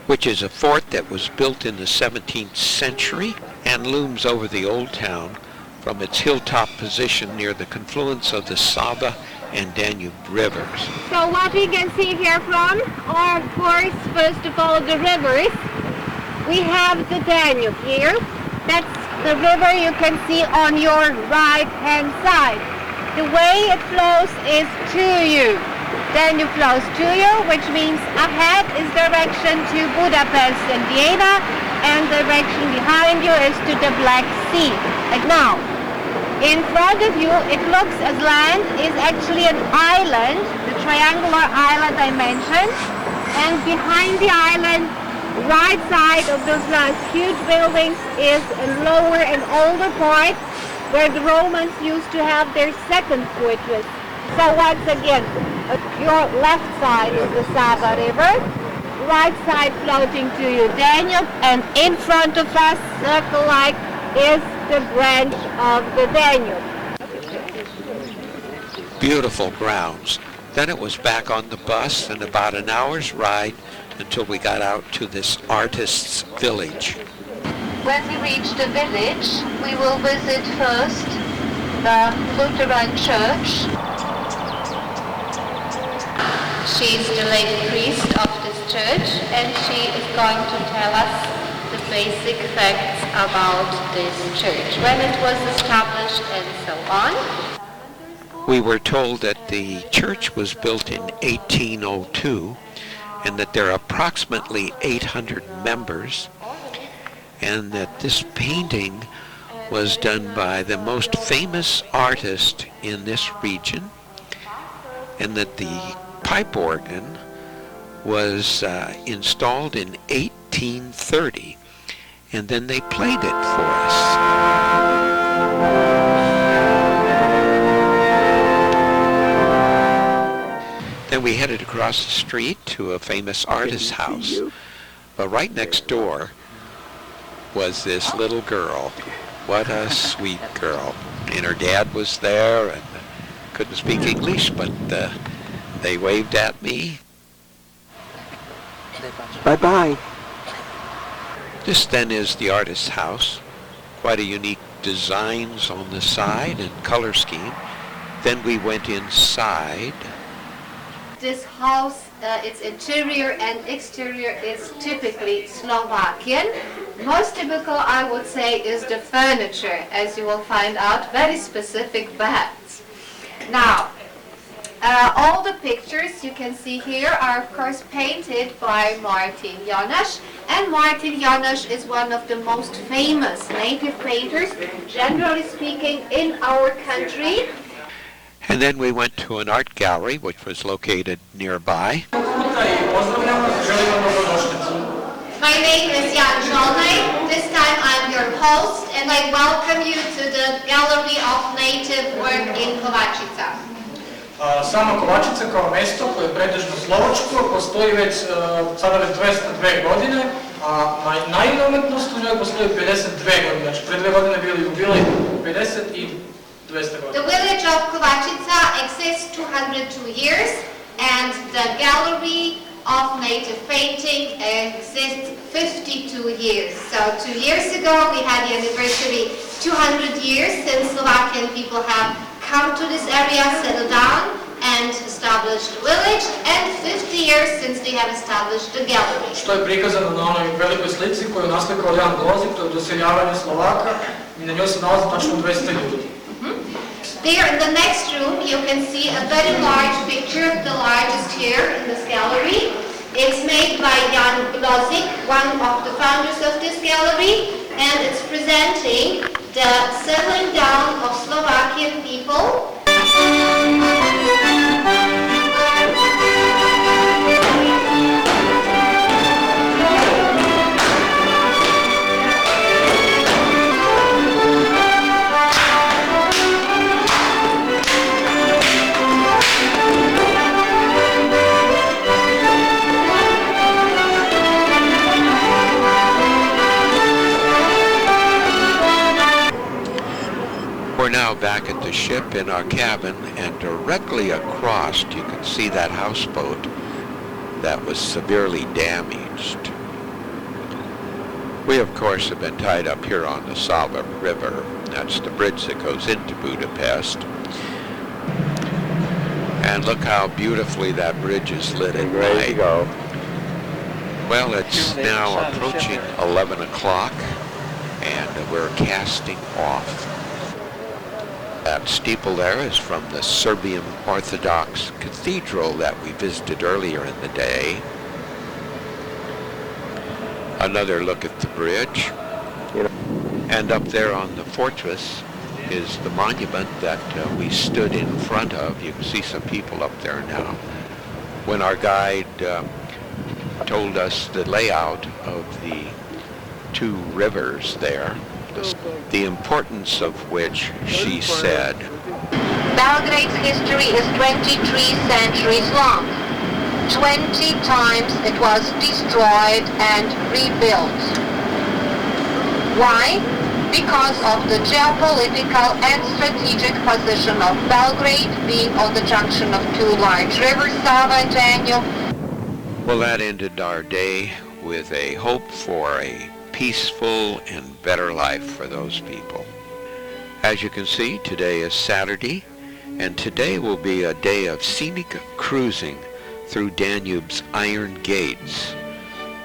which is a fort that was built in the 17th century and looms over the old town from its hilltop position near the confluence of the Sava and Danube rivers. So what we can see here from are, of course, first of all, the rivers. We have the Danube here. That's the river you can see on your right-hand side. The way it flows is to you. Danube flows to you, which means ahead is direction to Budapest and Vienna, and direction behind you is to the Black Sea, like now. In front of you, it looks as land, is actually an island, the triangular island I mentioned. And behind the island, right side of those huge buildings, is a lower and older part where the Romans used to have their second fortress. So once again, your left side is the Sava River, right side floating to your Danube, and in front of us, circle-like, is the branch of the Danube. Beautiful grounds. Then it was back on the bus and about an hour's ride until we got out to this artist's village. When we reach the village, we will visit first the Lutheran church. She's the lay priest of this church, and she is going to tell us the basic facts about this church, when it was established and so on. We were told that the church was built in 1802 and that there are approximately 800 members, and that this painting was done by the most famous artist in this region, and that the pipe organ was installed in 1830, and then they played it for us. Then we headed across the street to a famous artist's house. But right next door was this little girl. What a sweet girl. And her dad was there and couldn't speak English, but they waved at me. Bye-bye. This then is the artist's house. Quite a unique designs on the side and color scheme. Then we went inside. This house, its interior and exterior is typically Slovakian. Most typical, I would say, is the furniture, as you will find out, very specific beds. Now, all the pictures you can see here are of course painted by Martin János, and Martin János is one of the most famous native painters, generally speaking, in our country. And then we went to an art gallery which was located nearby. My name is Jan Žolnej. This time I'm your host, and I welcome you to the Gallery of Native Work in Kovačica. Sama Kovačica kao mesto koje je pretežno slovačko postoji već sada već 202 godine, a naivna umetnost u njoj postoji 52 godine, znači pre 2 godine bili jubilej 50 i 200 godina. The village of Kovačica exists 202 years, and the Gallery of Native Painting exists 52 years. So 2 years ago we had the anniversary 200 years since Slovakian people have come to this area, settled down, and established the village, and 50 years since they have established the gallery. Što je prikazano na onoj velikoj slici koju je naslikao Jan Glozik, to je doseljavanje Slovaka, i na njoj se nalazi tačno 200 ljudi. There in the next room you can see a very large picture, the largest here in this gallery. It's made by Jan Glozik, one of the founders of this gallery, and it's presenting the settling down of Slovakian people. We're now back at the ship in our cabin, and directly across you can see that houseboat that was severely damaged. We of course have been tied up here on the Sava River. That's the bridge that goes into Budapest. And look how beautifully that bridge is lit at night. Well, it's now approaching 11 o'clock and we're casting off. That steeple there is from the Serbian Orthodox Cathedral that we visited earlier in the day. Another look at the bridge. And up there on the fortress is the monument that we stood in front of. You can see some people up there now. When our guide told us the layout of the two rivers there, the importance of which, she said, Belgrade's history is 23 centuries long. 20 times it was destroyed and rebuilt. Why? Because of the geopolitical and strategic position of Belgrade being on the junction of two large rivers, Sava and Danube. Well, that ended our day with a hope for a peaceful and better life for those people. As you can see, today is Saturday, and today will be a day of scenic cruising through Danube's Iron Gates,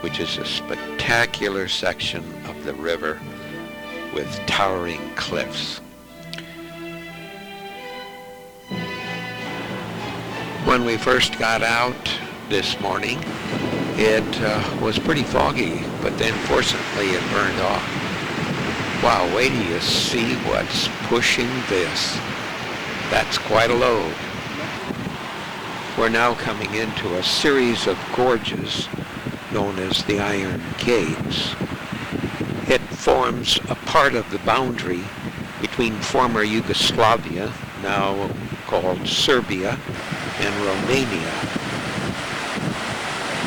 which is a spectacular section of the river with towering cliffs. When we first got out this morning, it was pretty foggy, but then fortunately it burned off. Wow, wait till you see what's pushing this. That's quite a load. We're now coming into a series of gorges known as the Iron Gates. It forms a part of the boundary between former Yugoslavia, now called Serbia, and Romania.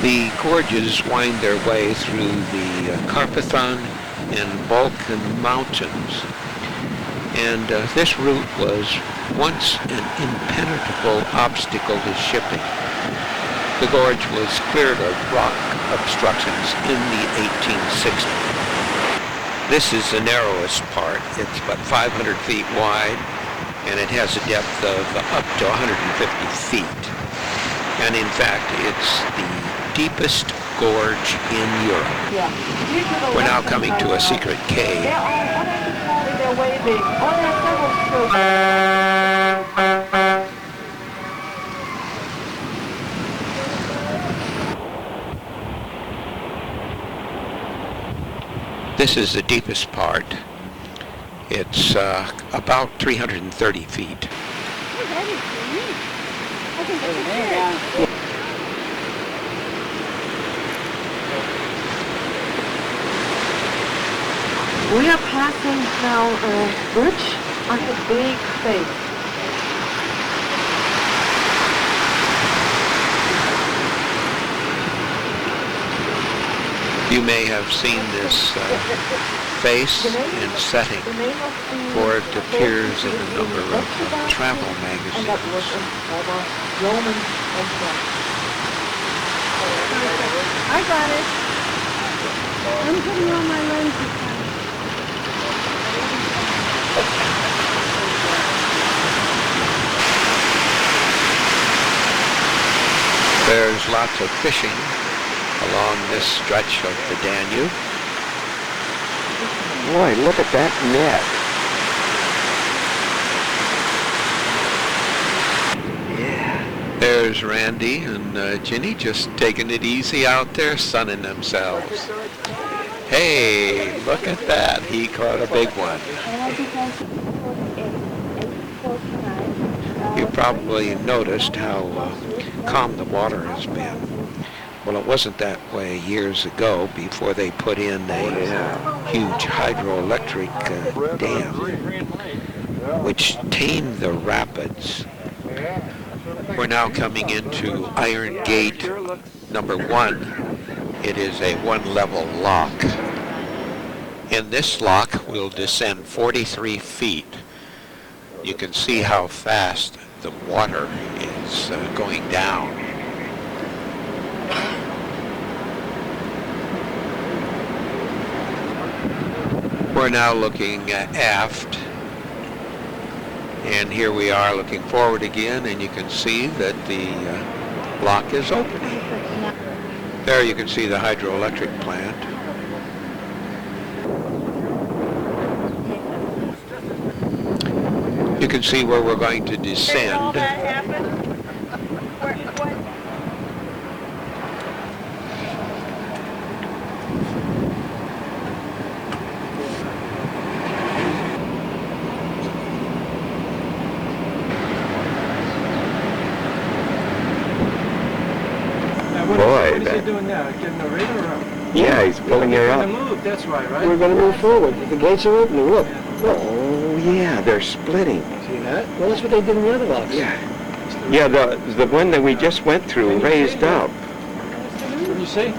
The gorges wind their way through the Carpathian and Balkan mountains, and this route was once an impenetrable obstacle to shipping. The gorge was cleared of rock obstructions in the 1860s. This is the narrowest part. It's about 500 feet wide, and it has a depth of up to 150 feet. And in fact, it's the deepest gorge in Europe. We're now coming to a secret cave. This is the deepest part. It's about 330 feet. We are passing now a bridge on a big face. You may have seen this face and setting, for it appears in a number of travel magazines. I got it. I'm putting on my lenses. There's lots of fishing along this stretch of the Danube. Boy, look at that net. Yeah. There's Randy and Ginny just taking it easy out there, sunning themselves. Hey, look at that. He caught a big one. You probably noticed how calm the water has been. Well, it wasn't that way years ago before they put in a huge hydroelectric dam, which tamed the rapids. We're now coming into Iron Gate number 1. It is a one-level lock. In this lock, we'll descend 43 feet. You can see how fast the water is going down. We're now looking aft, and here we are looking forward again, and you can see that the lock is opening. There you can see the hydroelectric plant. You can see where we're going to descend. doing now? Getting the river up? Yeah, he's pulling her We're up. going to move, that's right, right? We're going to move forward. The gates are opening. Look. Oh, yeah, they're splitting. See that? Well, that's what they did in the other box. Yeah. Yeah, the one that we just went through raised up. Can you see?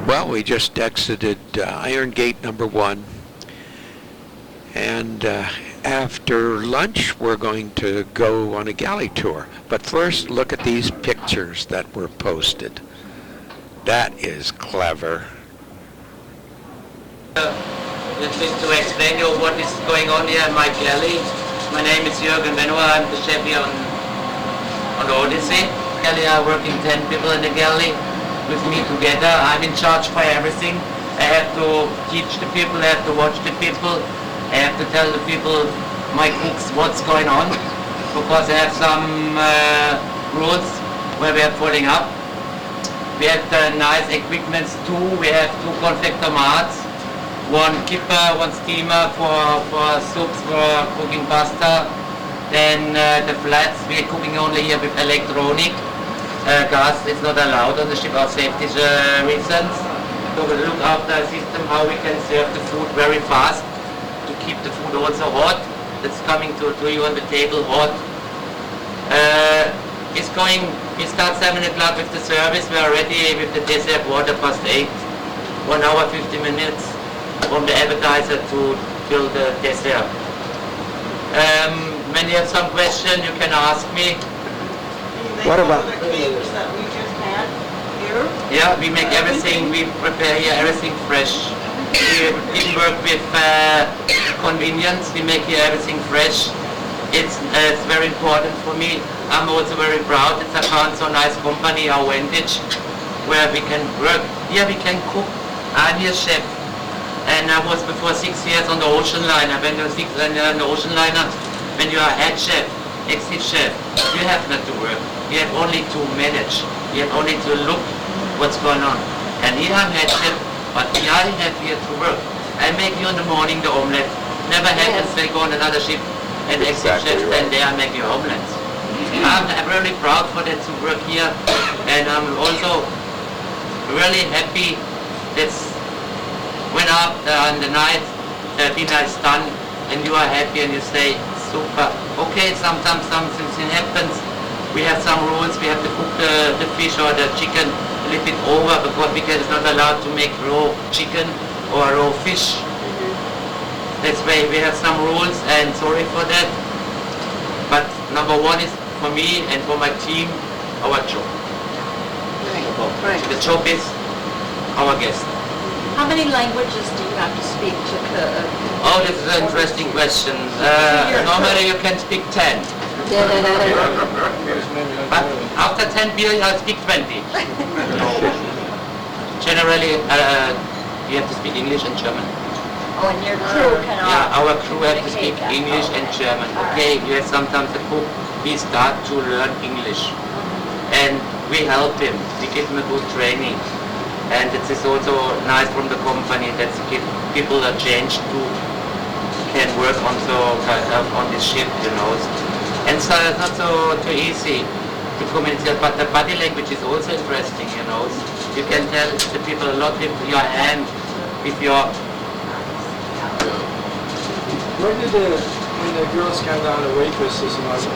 Well, we just exited Iron Gate number 1. And after lunch, we're going to go on a galley tour. But first, look at these pictures that were posted. That is clever. Just to explain you what is going on here in my galley. My name is Jürgen Benoit. I'm the chef here on the Odyssey. Galley, I work in 10 people in the galley with me together. I'm in charge for everything. I have to teach the people, I have to watch the people. I have to tell the people, my cooks, what's going on, because I have some rules where we are following up. We have the nice equipments too. We have 2 convector mats, 1 kipper, 1 steamer for soups, for cooking pasta. Then the flats, we are cooking only here with electronic. Gas is not allowed on the ship for safety reasons. So we look after a system how we can serve the food very fast, to keep the food also hot. That's coming to you on the table hot. We start 7 o'clock with the service. We are ready with the dessert 8:15. 1 hour 50 minutes from the appetizer to till the dessert. When you have some question, you can ask me. What about? Yeah, we make everything, we prepare here everything fresh. We even work with convenience, we make here everything fresh. It's very important for me. I'm also very proud. It's a so nice company, our Vantage, where we can work. Here we can cook. I'm here chef. And I was before 6 years on the ocean liner. When you're on the ocean liner, when you are head chef, exit chef, you have not to work. You have only to manage. You have only to look what's going on. And here I'm head chef, but I have here to work. I make you in the morning the omelette. Never happens when I go on another ship and exit chef stand there and make you omelets. I'm really proud for that to work here, and I'm also really happy that when after on the night dinner is done and you are happy and you say super. Okay, sometimes something happens. We have some rules. We have to cook the fish or the chicken a little bit over, because is not allowed to make raw chicken or raw fish. That's why we have some rules, and sorry for that. But number 1 is for me and for my team, our job. Right. The job is our guest. How many languages do you have to speak to cook? Oh, this is an interesting question. Normally you can speak 10. But after 10 beers, I speak 20. Generally, you have to speak English and German. Oh, and your crew cannot. Yeah, our crew have to speak English and German. Okay, you have sometimes the cook, we start to learn English. And we help him, we give him a good training. And it is also nice from the company that people are changed to can work on this ship, you know. And so it's not so too easy to communicate, but the body language is also interesting, you know. You can tell the people a lot with your hand, with your... When the girls come down, the waitresses and all that,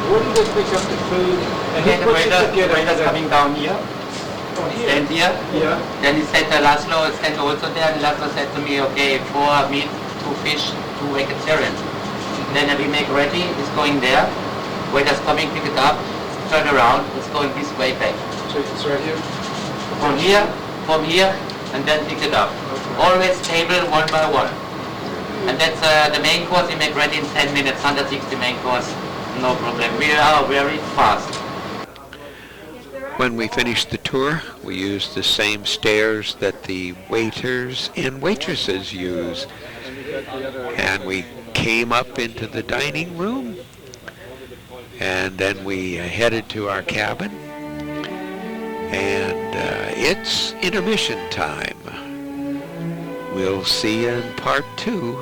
where do they pick up the food? And okay, the waiter's coming down here. Stand here. Yeah. Then he said, Laszlo stand also there, and Laszlo said to me, okay, 4 meat, 2 fish, 2 vegetarian. Then we make ready, it's going there. Waiter's coming, pick it up, turn around, it's going this way back. So it's right here? From here, and then pick it up. Okay. Always table 1 by 1. And that's the main course we make ready in 10 minutes, 160 main course, no problem. We are very fast. When we finished the tour, we used the same stairs that the waiters and waitresses use. And we came up into the dining room, and then we headed to our cabin. And it's intermission time. We'll see you in part 2.